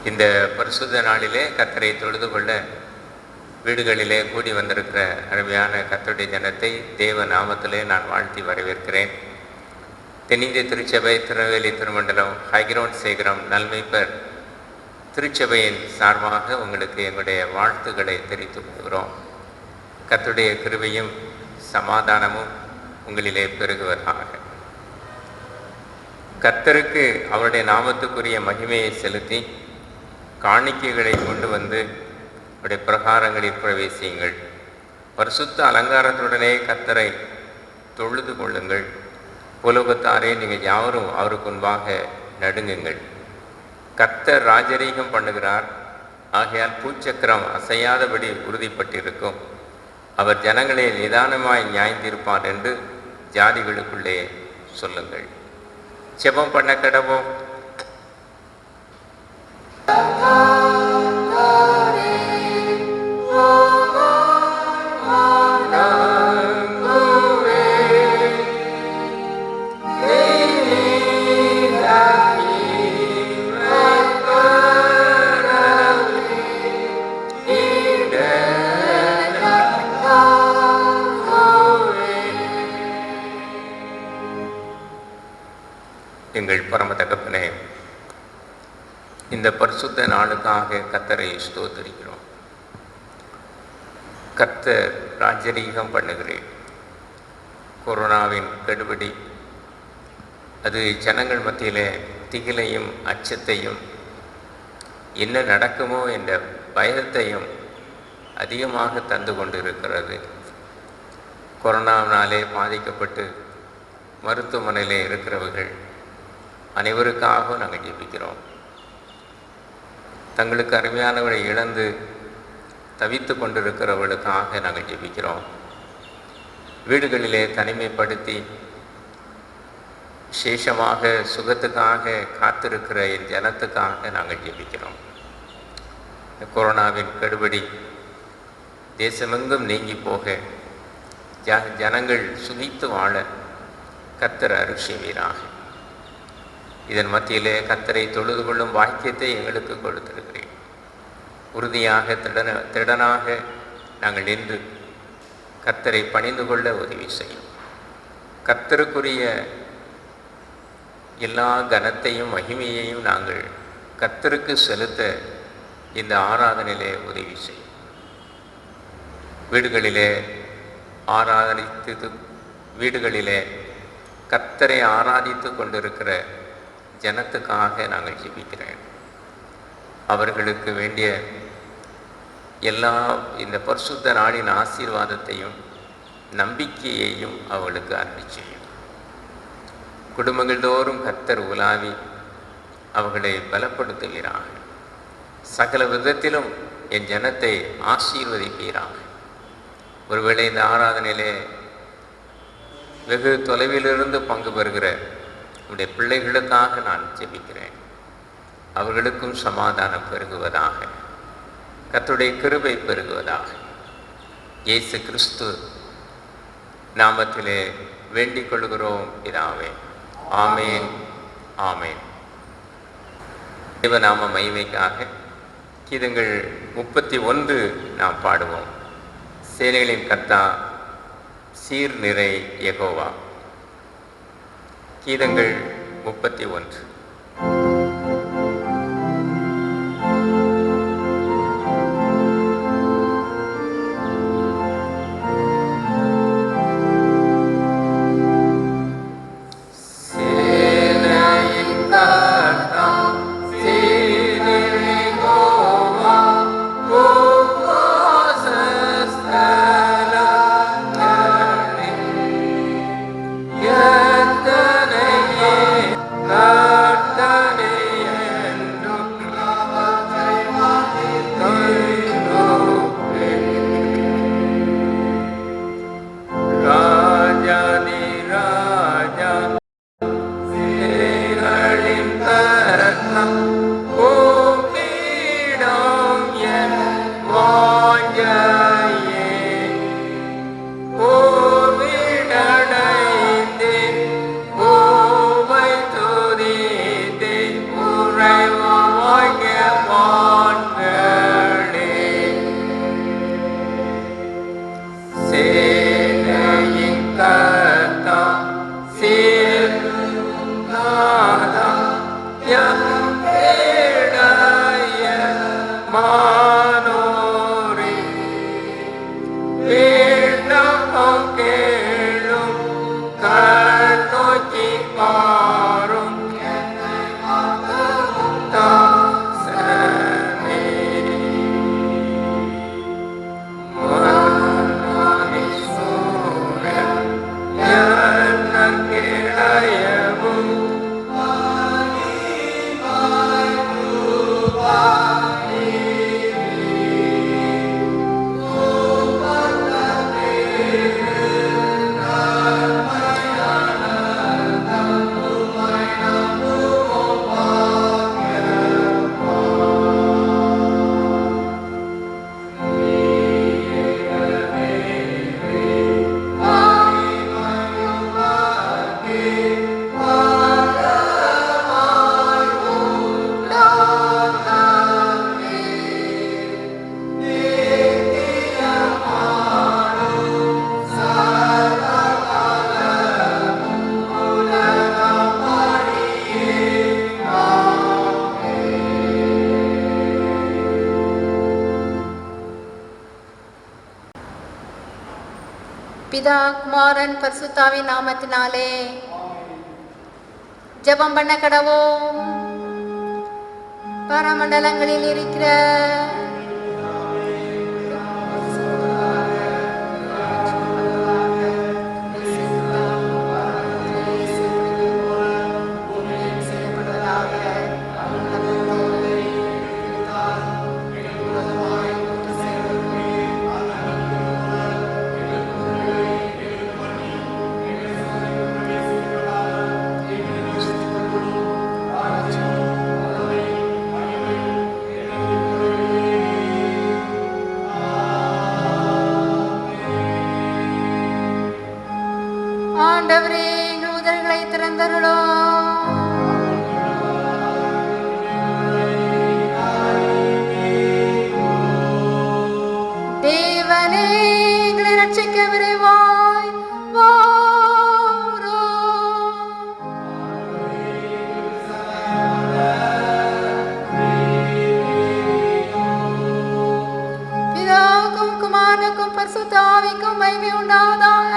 இந்த பரிசுத்த நாளிலே கர்த்தரை தொழுது கொள்ள வீடுகளிலே கூடி வந்திருக்கிற அருமையான கர்த்தருடைய ஜனத்தை தேவ நாமத்திலே நான் வாழ்த்தி வரவேற்கிறேன். தென்னிந்திய திருச்சபை திருநெல்வேலி திருமண்டலம் ஹைகிரவுண்ட் சேகரம் நல்மைப்பர் திருச்சபையின் சார்பாக உங்களுக்கு எங்களுடைய வாழ்த்துக்களை தெரிவித்துக் கொள்கிறோம். கர்த்தருடைய கிருபையும் சமாதானமும் உங்களிலே பெருகுவதாக. கர்த்தருக்கு அவருடைய நாமத்துக்குரிய மகிமையை செலுத்தி காணிக்கைகளை கொண்டு வந்து அவருடைய பிரகாரங்களில் பிரவேசியுங்கள். பரிசுத்த அலங்காரத்துடனே கர்த்தரை தொழுது கொள்ளுங்கள். புலோகத்தாரே நீங்கள் யாவரும் அவருக்கு முன்பாக நடுங்குங்கள். கர்த்தர் ராஜரீகம் பண்ணுகிறார், ஆகையால் பூச்சக்கரம் அசையாதபடி உறுதிப்பட்டிருக்கும். அவர் ஜனங்களை நிதானமாய் நியாயந்திருப்பார் என்று ஜாதிகளுக்குள்ளே சொல்லுங்கள். ஜெபம் பண்ண கடவோம். எங்கள் பரம தகப்பனே, இந்த பரிசுத்த நாளுக்காக கர்த்தரை ஸ்தோத்திரிக்கிறோம். கர்த்தர் ராஜரீகம் பண்ணுகிறேன். கொரோனாவின் கெடுபிடி அது ஜனங்கள் மத்தியிலே திகிலையும் அச்சத்தையும் என்ன நடக்குமோ என்ற பயத்தையும் அதிகமாக தந்து கொண்டிருக்கிறது. கொரோனாவினாலே பாதிக்கப்பட்டு மருத்துவமனையிலே இருக்கிறவர்கள் அனைவருக்காக நாங்கள் ஜெபிக்கிறோம். தங்களுக்கு அருமையானவரை இழந்து தவித்து கொண்டிருக்கிறவர்களுக்காக நாங்கள் ஜெபிக்கிறோம். வீடுகளிலே தனிமைப்படுத்தி விசேஷமாக சுகத்துக்காக காத்திருக்கிற என் ஜனத்துக்காக நாங்கள் ஜெபிக்கிறோம். கொரோனாவின் கெடுபிடி தேசமெங்கும் நீங்கி போக ஜனங்கள் சுகித்து வாழ கர்த்தர் அருள் செய்வீராக. இதன் மத்தியிலே கர்த்தரை தொழுது கொள்ளும் வாக்கியத்தை எங்களுக்கு கொடுத்திருக்கிறேன். உறுதியாக திடனாக நாங்கள் நின்று கர்த்தரை பணிந்து கொள்ள உதவி செய்யும். கர்த்தருக்குரிய எல்லா கனத்தையும் மகிமையையும் நாங்கள் கர்த்தருக்கு செலுத்த இந்த ஆராதனையிலே உதவி செய்யும். வீடுகளிலே வீடுகளிலே கர்த்தரை ஆராதித்து கொண்டிருக்கிற ஜனத்துக்காக நாங்கள் ஜெபிக்கிறேன். அவர்களுக்கு வேண்டிய எல்லா இந்த பரிசுத்த நாளின் ஆசீர்வாதத்தையும் நம்பிக்கையையும் அவர்களுக்கு அருளி செய்யும். குடும்பங்கள் தோறும் கர்த்தர் உலாவி அவர்களை பலப்படுத்துகிறார். சகல விதத்திலும் என் ஜனத்தை ஆசீர்வதிப்பீராக. ஒருவேளை இந்த ஆராதனையிலே வெகு தொலைவிலிருந்து பங்கு பெறுகிற உடைய பிள்ளைகளுக்காக நான் ஜெபிக்கிறேன். அவர்களுக்கும் சமாதானம் பெருகுவதாக, கர்த்தருடைய கிருபை பெருகுவதாக. இயேசு கிறிஸ்து நாமத்திலே வேண்டிக் கொள்கிறோம் பிதாவே. ஆமேன், ஆமேன். தேவநாம மகிமைக்காக கீதங்கள் 31 நாம் பாடுவோம். சேனைகளின் கர்த்தா, சீர் நிறை யெகோவா. கீதங்கள் 31. Yeah. பிதா குமாரன் பரிசுத்தாவின் நாமத்தினாலே ஜெபம் பண்ண கடவோம். பரமண்டலங்களில் இருக்கிற ஆண்டவரே, எங்கள் உதடுகளை திறந்தருளும். தேவனே, எங்களை ரட்சிக்க விரைவாய் வாரும். பிதாவுக்கும் குமாரனுக்கும் பரிசுத்த ஆவிக்கும் மகிமை உண்டாவதாக.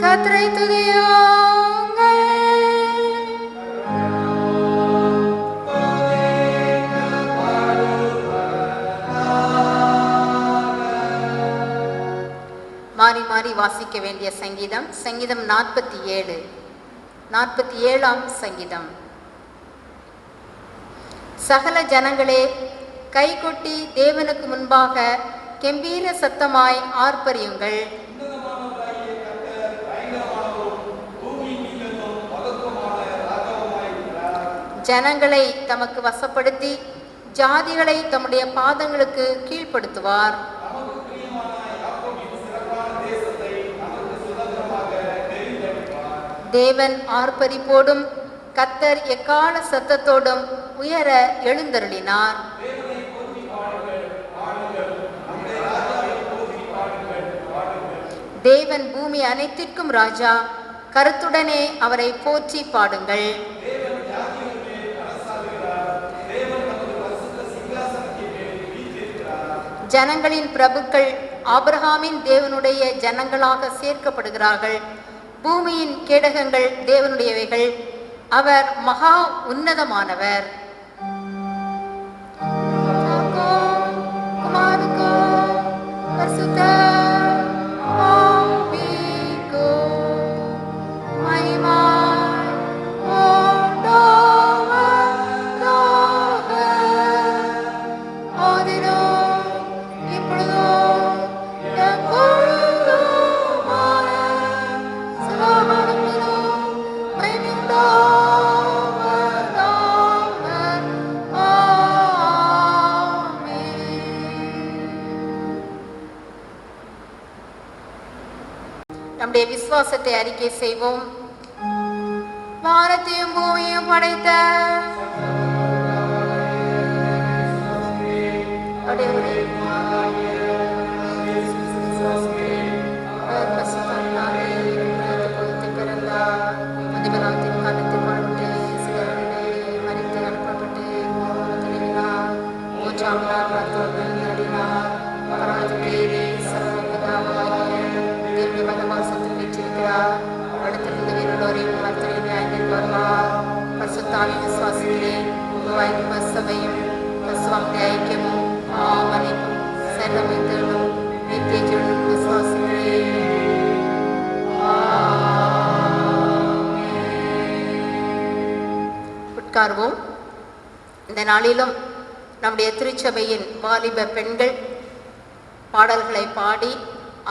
கர்த்தரை துதியுங்கள். மாறி மாறி வாசிக்க வேண்டிய சங்கீதம் 47. 47ஆம் சங்கீதம். சகல ஜனங்களே, கைகொட்டி தேவனுக்கு முன்பாக கெம்பீர சத்தமாய் ஆர்ப்பரியுங்கள். ஜனங்களை தமக்கு வசப்படுத்தி ஜாதிகளை தம்முடைய பாதங்களுக்கு கீழ்ப்படுத்துவார். தேவன் ஆர்ப்பரிப்போடும் கர்த்தர் எக்கால சத்தத்தோடும் உயர எழுந்தருளினார். தேவன் பூமி அனைத்திற்கும் ராஜா, கருத்துடனே அவரை போற்றி பாடுங்கள். ஜனங்களின் பிரபுக்கள் ஆபிரகாமின் தேவனுடைய ஜனங்களாக சேர்க்கப்படுகிறார்கள். பூமியின் கேடகங்கள் தேவனுடையவைகள், அவர் மகா உன்னதமானவர். நம்முடைய விசுவாசத்தை அறிக்கை செய்வோம். வானத்தையும் பூமியையும் படைத்த வைத்திய சபையும் விசுவாச ஐக்கியமும் ஆமனைக்கும் செல்லமைத்தலும் நித்திய ஜீவனும் விசுவாசிக்கிறேன். உட்கார்வோம். இந்த நாளிலும் நம்முடைய திருச்சபையின் வாலிப பெண்கள் பாடல்களை பாடி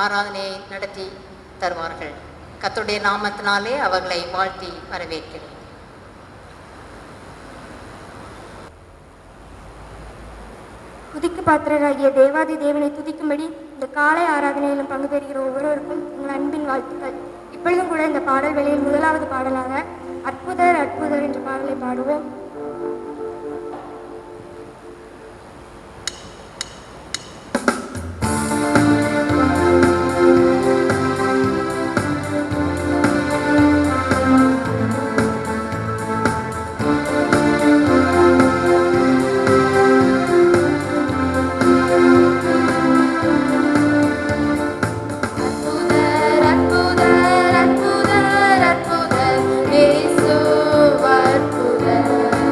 ஆராதனையை நடத்தி தருவார்கள். கர்த்தருடைய நாமத்தினாலே அவர்களை வாழ்த்தி வரவேற்கிறேன். துதிக்கு பாத்திரராகிய தேவாதி தேவனை துதிக்கும்படி இந்த காலை ஆராதனையிலும் பங்கு பெறுகிற ஒவ்வொருவருக்கும் உங்கள் அன்பின் வாழ்த்துக்கள். இப்பொழுதும் கூட இந்த பாடல் வேளையில் முதலாவது பாடலாக அற்புதர் அற்புதர் என்ற பாடலை பாடுவோம். அற்புதர் அற்புதர் இயேசு அற்புதர்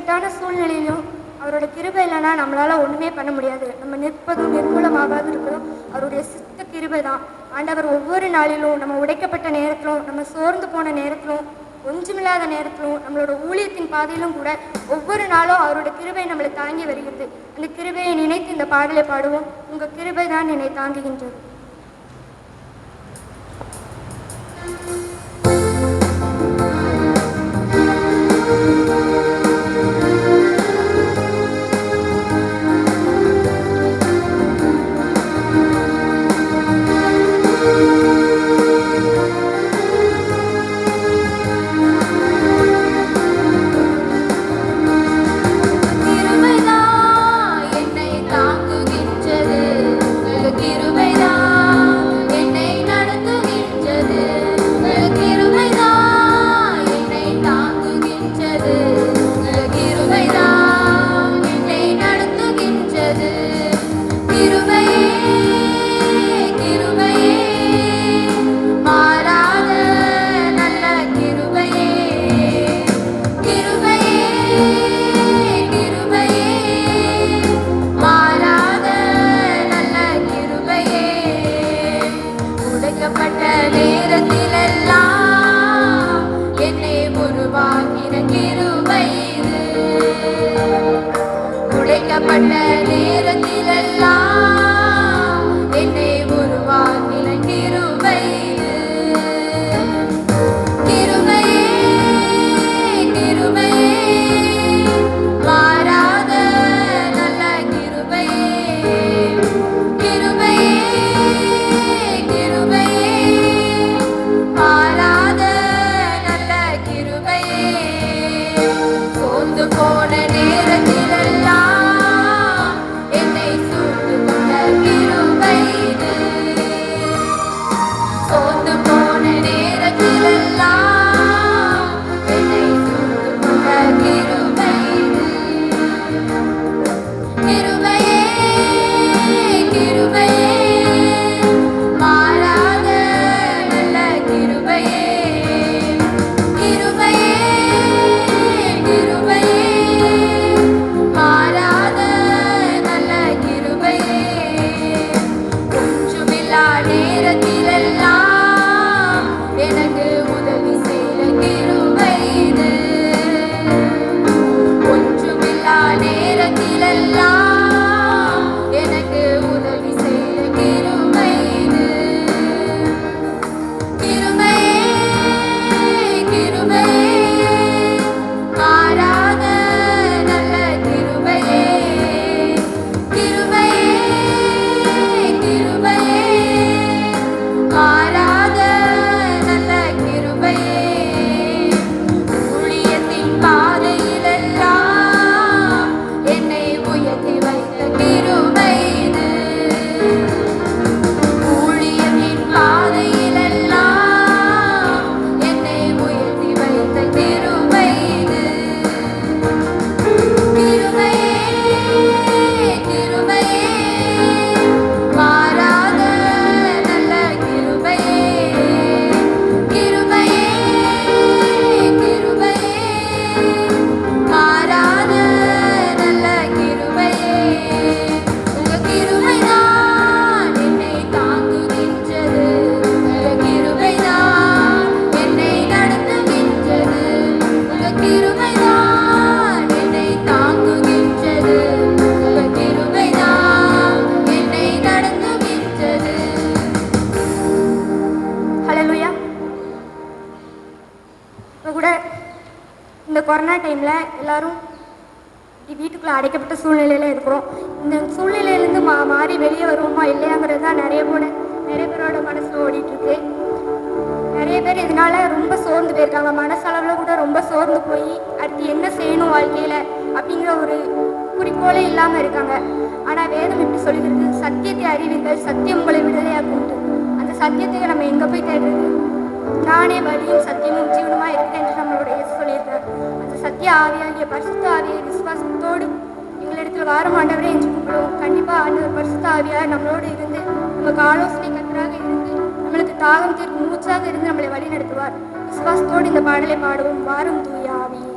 இக்கட்டான சூழ்நிலையிலும் அவரோட கிருபை இல்லைன்னா நம்மளால் ஒன்றுமே பண்ண முடியாது. நம்ம நிற்பதும் நிர்மூலமாகாது இருக்கிறதும் அவருடைய சித்த கிருபை தான். ஆண்டவர் ஒவ்வொரு நாளிலும் நம்ம உடைக்கப்பட்ட நேரத்திலும், நம்ம சோர்ந்து போன நேரத்திலும், ஒன்றுமில்லாத நேரத்திலும், நம்மளோட ஊழியத்தின் பாதையிலும் கூட ஒவ்வொரு நாளும் அவரோட கிருபை நம்மளை தாங்கி வருகிறது. அந்த கிருபையை நினைத்து இந்த பாடலை பாடுவோம். உங்கள் கிருபை தான் என்னை தாங்குகின்றது. உடைக்கப்பட்ட நேரத்திலெல்லாம் என்னை உருவாக்கின கிருபை இது. கிருபையே கிருபையே மாறாத நல்ல கிருபையே. கிருபையே கிருபையே மாறாத நல்ல கிருபையே. சோர்ந்து போன நேரத்திலெல்லாம் என்னை சூழ்ந்து கொண்ட கிருபை இது. சோர்ந்து போன நேரத்திலெல்லாம் என்னை சூழ்ந்து கொண்ட கிருபை இது. கிருபையே கிருபையே மாறாத நல்ல கிருபையே. கிருபையே கிருபையே மாறாத நல்ல கிருபையே. ஒன்றுமில்லா நேரத்திலெல்லாம் எனக்கு உதவி செய்த கிருபை இது. ஒன்றுமில்லா நேரத்திலெல்லாம் எனக்கு உதவி செய்த கிருபை இது. கிருபையே கிருபையே மாறாத நல்ல கிருபையே. கிருபையே கிருபையே மாறாத நல்ல கிருபையே. ஊழியத்தின் பாதையிலெல்லாம் என்னை உயர்த்தி வைத்த கிருபை இது. ஊழியத்தின் பாதையிலெல்லாம் என்னை உயர்த்தி வைத்த கிருபை இது. கிருபையே கிருபையே மாறாத நல்ல கிருபையே. கிருபையே கிருபையே மாறாத நல்ல கிருபையே. உங்க கிருபைதான் என்னை தாங்குகின்றது. உங்க கிருபைதான் என்னை நடத்துகின்றது. உங்க கிருபைதான் என்னை தாங்குகின்றது. உங்க கிருபைதான் என்னை நடத்துகின்றது. ஹல்லேலூயா. இப்போ கூட இந்த கொரோனா டைமில் எல்லாரும் வீட்டுக்குள்ளே அடைக்கப்பட்ட சூழ்நிலையில் இருக்கிறோம். இந்த சூழ்நிலையிலேருந்து மாறி வெளியே வருவோமா இல்லையாங்கிறது தான் நிறைய பேரோட மனசில் ஓடிட்டுருக்கு. நிறைய பேர் இதனால ரொம்ப சோர்ந்து போயிருக்காங்க. மனசளவில் கூட ரொம்ப சோர்ந்து போய் அடுத்து என்ன செய்யணும் வாழ்க்கையில் அப்படிங்கிற ஒரு குறிக்கோளே இல்லாமல் இருக்காங்க. ஆனால் வேதம் இப்படி சொல்லிக்கிறது, சத்தியத்தை அறிவீர்கள், சத்தியம் உங்களை விடுதலையாக்கும்ட்டு. அந்த சத்தியத்தை நம்ம எங்கே போய் தேடுறது? நானே வழியும் சத்தியமும் ஜீவனுமாக இருக்கிறேன் என்று நம்மளோட இயேசு சொல்லியிருக்கார். அந்த சத்திய ஆவியாகிய பரிசுத்த ஆவியை விசுவாசத்தோடு எங்களிடத்தில் வாரம் ஆண்டவரே என்று கூப்பிடுவோம். கண்டிப்பாக ஆண்டவர் பரிசுத்த ஆவியாக நம்மளோடு இருந்து நமக்கு ஆலோசனை கத்தராக இருந்து நம்மளுக்கு தாகம் தீர்க்கும் மூச்சாக இருந்து நம்மளை வழி நடத்துவார். விசுவாசத்தோடு இந்த பாடலை பாடுவோம். வாரும் தூய ஆவியே.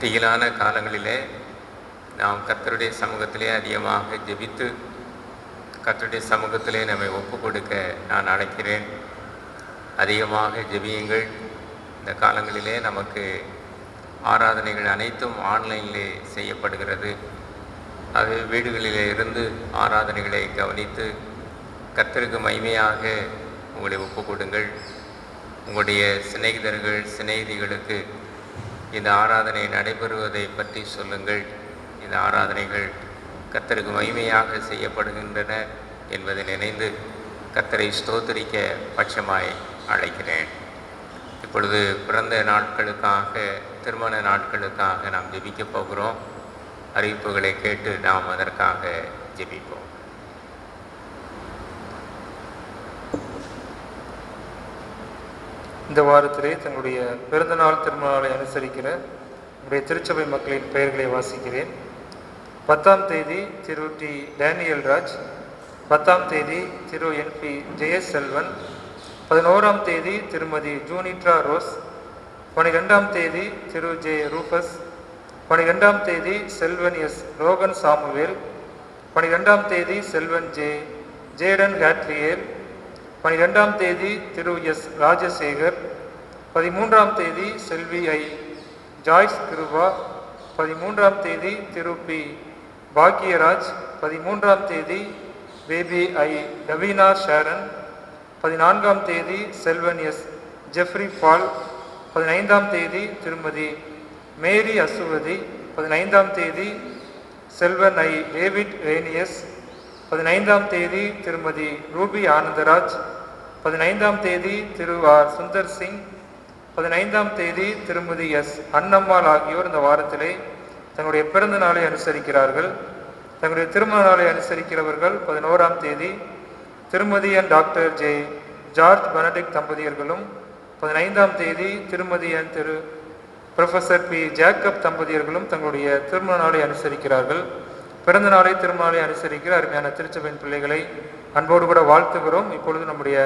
திகிலான காலங்களிலே நாம் கர்த்தருடைய சமூகத்திலே அதிகமாக ஜெபித்து கர்த்தருடைய சமூகத்திலே நம்மை ஒப்பு கொடுக்க நான் அழைக்கிறேன். அதிகமாக ஜெபியுங்கள். இந்த காலங்களிலே நமக்கு ஆராதனைகள் அனைத்தும் ஆன்லைனிலே செய்யப்படுகிறது. ஆகவே வீடுகளிலே இருந்து ஆராதனைகளை கவனித்து கர்த்தருக்கு மகிமையாக உங்களை ஒப்பு கொடுங்கள். உங்களுடைய சிநேகிதர்கள் சிநேகிதிகளுக்கு இந்த ஆராதனை நடைபெறுவதை பற்றி சொல்லுங்கள். இந்த ஆராதனைகள் கர்த்தருக்கு மகிமையாக செய்யப்படுகின்றன என்பதை நினைந்து கர்த்தரை ஸ்தோத்திரிக்க பட்சமாய் அழைக்கிறேன். இப்பொழுது பிறந்த நாட்களுக்காக திருமண நாட்களுக்காக நாம் ஜெபிக்கப் போகிறோம். அறிவிப்புகளை கேட்டு நாம் அதற்காக ஜெபிப்போம். இந்த வாரத்திலே தங்களுடைய பிறந்தநாள் திருமணங்களை அனுசரிக்கிற நம்முடைய திருச்சபை மக்களின் பெயர்களை வாசிக்கிறேன். 10ஆம் தேதி திரு டி டேனியல் ராஜ், 10ஆம் தேதி திரு NP ஜெயஸ் செல்வன், 11ஆம் தேதி திருமதி ஜூனிட்ரா ரோஸ், 12ஆம் தேதி திரு ஜே ரூபஸ், 12ஆம் தேதி செல்வன் எஸ் ரோகன் சாமுவேல், 12ஆம் தேதி செல்வன் ஜேடன் கேட்ரியேல், 12ஆம் தேதி திரு எஸ் ராஜசேகர், 13ஆம் தேதி செல்வி ஐ ஜாய்ஸ் கிருபா, 13ஆம் தேதி திரு பி பாக்யராஜ், 13ஆம் தேதி பேபி ஐ ரவீனா ஷாரன், 14ஆம் தேதி செல்வன் எஸ் ஜெஃப்ரி பால், 15ஆம் தேதி திருமதி மேரி அசுவதி, 15ஆம் தேதி செல்வன் ஐ டேவிட் ரேனியஸ், 15ஆம் தேதி திருமதி ரூபி ஆனந்தராஜ், 15ஆம் தேதி திரு ஆர் சுந்தர் சிங், 15ஆம் தேதி திருமதி எஸ் அன்னம்மாள் ஆகியோர் இந்த வாரத்திலே தங்களுடைய பிறந்த நாளை அனுசரிக்கிறார்கள். தங்களுடைய திருமண நாளை அனுசரிக்கிறவர்கள் 11ஆம் தேதி திருமதி and doctor J George Benedict தம்பதியர்களும், 15ஆம் தேதி திருமதி அண்ட் திரு ப்ரொஃபஸர் பி ஜேக்கப் தம்பதியர்களும் தங்களுடைய திருமண நாளை அனுசரிக்கிறார்கள். பிறந்த நாளை திருமண நாளை அனுசரிக்கிற அருமையான திருச்சபையின் பிள்ளைகளை அன்போடு கூட வாழ்த்துகிறோம். இப்பொழுது நம்முடைய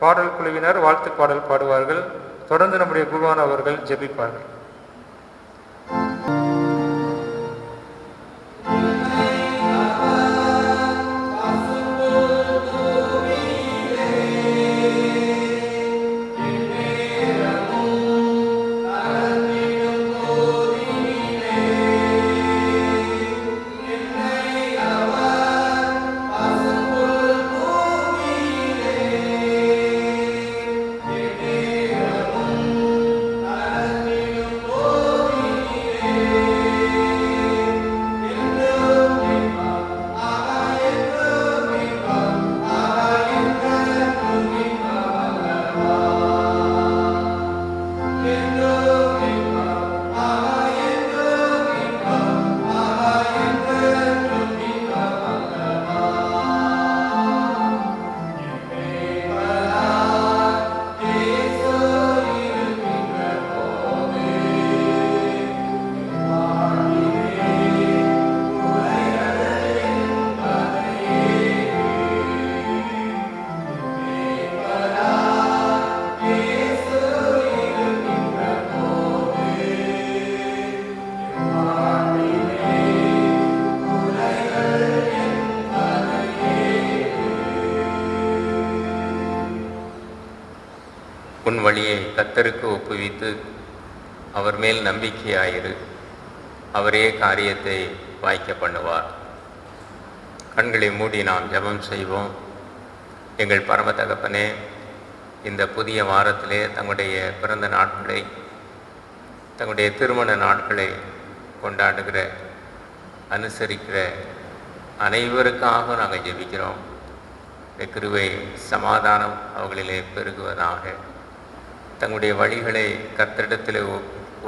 பாடல் குழுவினர் வாழ்த்து பாடல் பாடுவார்கள். தொடர்ந்து நம்முடைய குருவான அவர்கள் ஜெபிப்பார்கள். உன் வழியை கர்த்தருக்கு ஒப்புவித்து அவர் மேல் நம்பிக்கையாயிரு. அவரே காரியத்தை வாய்க்க பண்ணுவார். கண்களை மூடி நாம் ஜெபம் செய்வோம். எங்கள் பரம தகப்பனே, இந்த புதிய வாரத்திலே தங்களுடைய பிறந்த நாட்களை தங்களுடைய திருமண நாட்களை கொண்டாடுகிற அனுசரிக்கிற அனைவருக்காக நாங்கள் ஜெபிக்கிறோம். இந்த கிருபை சமாதானம் அவர்களிலே பெருகுவதாக. தங்களுடைய வழிகளை கர்த்தரிடத்தில்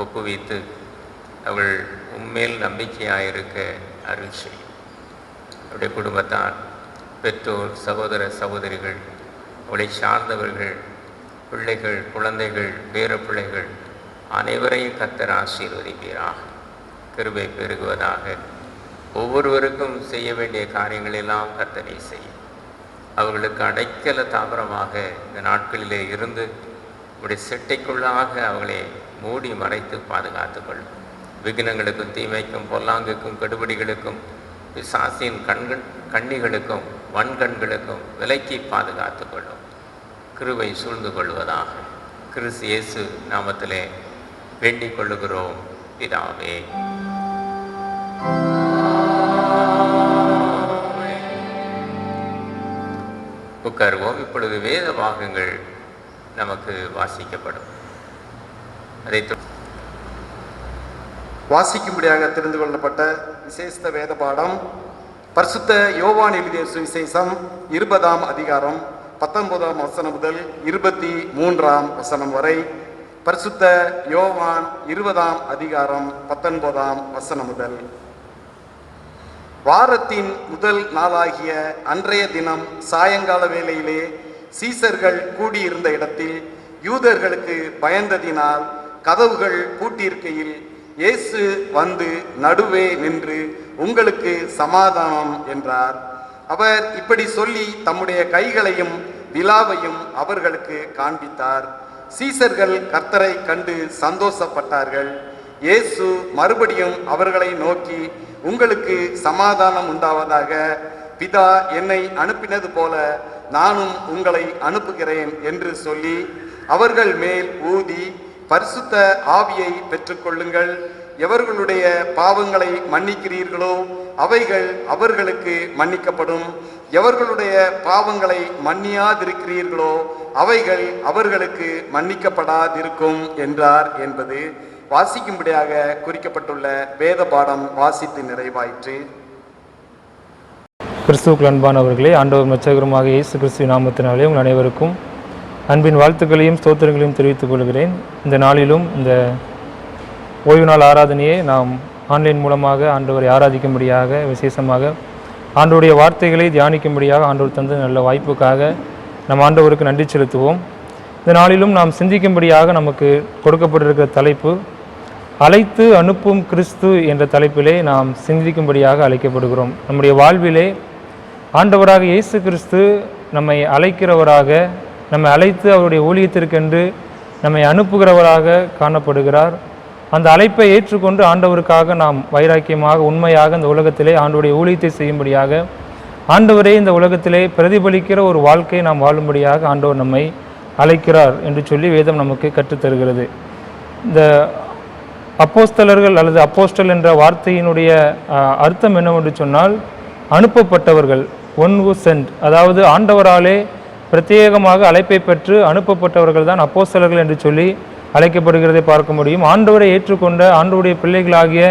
ஒப்புவித்து அவள் உண்மையில் நம்பிக்கையாயிருக்க அருள் செய்யும். அவருடைய குடும்பத்தார், பெற்றோர், சகோதர சகோதரிகள், அவளை சார்ந்தவர்கள், பிள்ளைகள், குழந்தைகள், பேர பிள்ளைகள் அனைவரையும் கர்த்தர் ஆசீர்வதிப்பீராக. கிருபை பெருகுவதாக. ஒவ்வொருவருக்கும் செய்ய வேண்டிய காரியங்களெல்லாம் கர்த்தரை செய்யும். அவர்களுக்கு அடைக்கல தாபரமாக இந்த நாட்களிலே இருந்து உடைய செட்டைக்குள்ளாக அவளை மூடி மறைத்து பாதுகாத்து கொள்ளும். விக்னங்களுக்கும் தீமைக்கும் பொல்லாங்குக்கும் கெடுபிடிகளுக்கும் பிசாசின் கண்ணிகளுக்கும் வன்கண்களுக்கும் விலக்கி பாதுகாத்து கொள்ளும் கிருபை சூழ்ந்து கொள்வதாக கிறிஸ்து இயேசு நாமத்திலே வேண்டிக் கொள்ளுகிறோம் பிதாவே. உட்காருவோம். இப்பொழுது வேத பாகங்கள் நமக்கு வாசிக்கப்படும். அதை வாசிக்கும்படியாக தெரிந்து கொள்ளப்பட்ட விசேஷ வேத பாடம் பரிசுத்த யோவான் எழுதிய சுவிசேஷம் 20ஆம் அதிகாரம் 19ஆம் வசனம் முதல் 23ஆம் வசனம் வரை. பரிசுத்த யோவான் 20ஆம் அதிகாரம் 19ஆம் வசனம் முதல். வாரத்தின் முதல் நாளாகிய அன்றைய தினம் சாயங்கால வேளையிலே சீசர்கள் கூடியிருந்த இடத்தில் யூதர்களுக்கு பயந்ததினால் கதவுகள் பூட்டியிருக்கையில் இயேசு வந்து நடுவே நின்று, உங்களுக்கு சமாதானம் என்றார். அவர் இப்படி சொல்லி தம்முடைய கைகளையும் விலாவையும் அவர்களுக்கு காண்பித்தார். சீசர்கள் கர்த்தரை கண்டு சந்தோஷப்பட்டார்கள். இயேசு மறுபடியும் அவர்களை நோக்கி, உங்களுக்கு சமாதானம் உண்டாவதாக. பிதா என்னை அனுப்பினது போல நானும் உங்களை அனுப்புகிறேன் என்று சொல்லி அவர்கள் மேல் ஊதி, பரிசுத்த ஆவியை பெற்றுக்கொள்ளுங்கள். எவர்களுடைய பாவங்களை மன்னிக்கிறீர்களோ அவைகள் அவர்களுக்கு மன்னிக்கப்படும். எவர்களுடைய பாவங்களை மன்னியாதிருக்கிறீர்களோ அவைகள் அவர்களுக்கு மன்னிக்கப்படாதிருக்கும் என்றார் என்பது வாசிக்கும்படியாக குறிக்கப்பட்டுள்ள வேத பாடம் வாசித்து நிறைவாயிற்று. கிறிஸ்துவுக்கு அன்பானவர்களே, ஆண்டவர் மச்சகரமாக இயேசு கிறிஸ்து நாமத்தினாலே உங்கள் அனைவருக்கும் அன்பின் வாழ்த்துக்களையும் ஸ்தோத்திரங்களையும் தெரிவித்துக் கொள்கிறேன். இந்த நாளிலும் இந்த ஓய்வு நாள் ஆராதனையை நாம் ஆன்லைன் மூலமாக ஆண்டவரை ஆராதிக்கும்படியாக, விசேஷமாக ஆண்டவருடைய வார்த்தைகளை தியானிக்கும்படியாக ஆண்டவர் தந்த நல்ல வாய்ப்புக்காக நம் ஆண்டவருக்கு நன்றி செலுத்துவோம். இந்த நாளிலும் நாம் சிந்திக்கும்படியாக நமக்கு கொடுக்கப்பட்டிருக்கிற தலைப்பு அழைத்து அனுப்பும் கிறிஸ்து என்ற தலைப்பிலே நாம் சிந்திக்கும்படியாக அழைக்கப்படுகிறோம். நம்முடைய வாழ்விலே ஆண்டவராக இயேசு கிறிஸ்து நம்மை அழைக்கிறவராக, நம்மை அழைத்து அவருடைய ஊழியத்திற்கென்று நம்மை அனுப்புகிறவராக காணப்படுகிறார். அந்த அழைப்பை ஏற்றுக்கொண்டு ஆண்டவருக்காக நாம் வைராக்கியமாக உண்மையாக இந்த உலகத்திலே ஆண்டவருடைய ஊழியத்தை செய்யும்படியாக, ஆண்டவரே இந்த உலகத்திலே பிரதிபலிக்கிற ஒரு வாழ்க்கையை நாம் வாழும்படியாக ஆண்டவர் நம்மை அழைக்கிறார் என்று சொல்லி வேதம் நமக்கு கற்றுத்தருகிறது. இந்த அப்போஸ்தலர்கள் அல்லது அப்போஸ்டல் என்ற வார்த்தையினுடைய அர்த்தம் என்னவென்று சொன்னால், அனுப்பப்பட்டவர்கள், ஒன் ஹூ சென்ட், அதாவது ஆண்டவராலே பிரத்யேகமாக அழைப்பை பெற்று அனுப்பப்பட்டவர்கள் தான் அப்போஸ்தலர்கள் என்று சொல்லி அழைக்கப்படுகிறதை பார்க்க முடியும். ஆண்டவரை ஏற்றுக்கொண்ட ஆண்டவருடைய பிள்ளைகளாகிய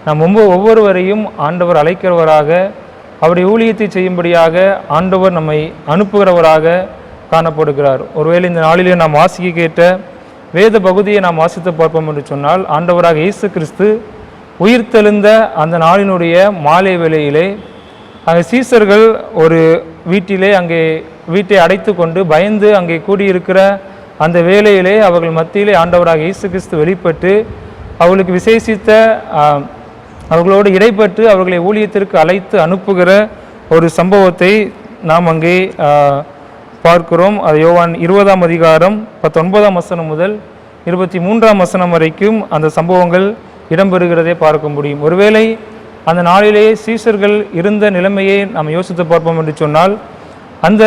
நாம் ஒவ்வொருவரையும் ஆண்டவர் அழைக்கிறவராக, அவருடைய ஊழியத்தை செய்யும்படியாக ஆண்டவர் நம்மை அனுப்புகிறவராக காணப்படுகிறார். ஒருவேளை இந்த நாளிலே நாம் வாசிக்க கேட்ட வேத பகுதியை நாம் வாசித்து பார்ப்போம் என்று சொன்னால், ஆண்டவராக இயேசு கிறிஸ்து உயிர்த்தெழுந்த அந்த நாளினுடைய மாலை வேளையிலே அங்கே சீசர்கள் ஒரு வீட்டிலே அங்கே வீட்டை அடைத்து கொண்டு பயந்து அங்கே கூடியிருக்கிற அந்த வேளையிலே அவர்கள் மத்தியிலே ஆண்டவராக இயேசு கிறிஸ்து வெளிப்பட்டு அவர்களுக்கு விசேஷித்த அவர்களோடு இடைப்பட்டு அவர்களை ஊழியத்திற்கு அழைத்து அனுப்புகிற ஒரு சம்பவத்தை நாம் அங்கே பார்க்கிறோம். அது யோவான் 20ஆம் அதிகாரம் 19ஆம் வசனம் முதல் 23ஆம் வசனம் வரைக்கும் அந்த சம்பவங்கள் இடம்பெறுகிறதை பார்க்க முடியும். ஒருவேளை அந்த நாளிலே சீசர்கள் இருந்த நிலைமையை நாம் யோசித்து பார்ப்போம் என்று சொன்னால், அந்த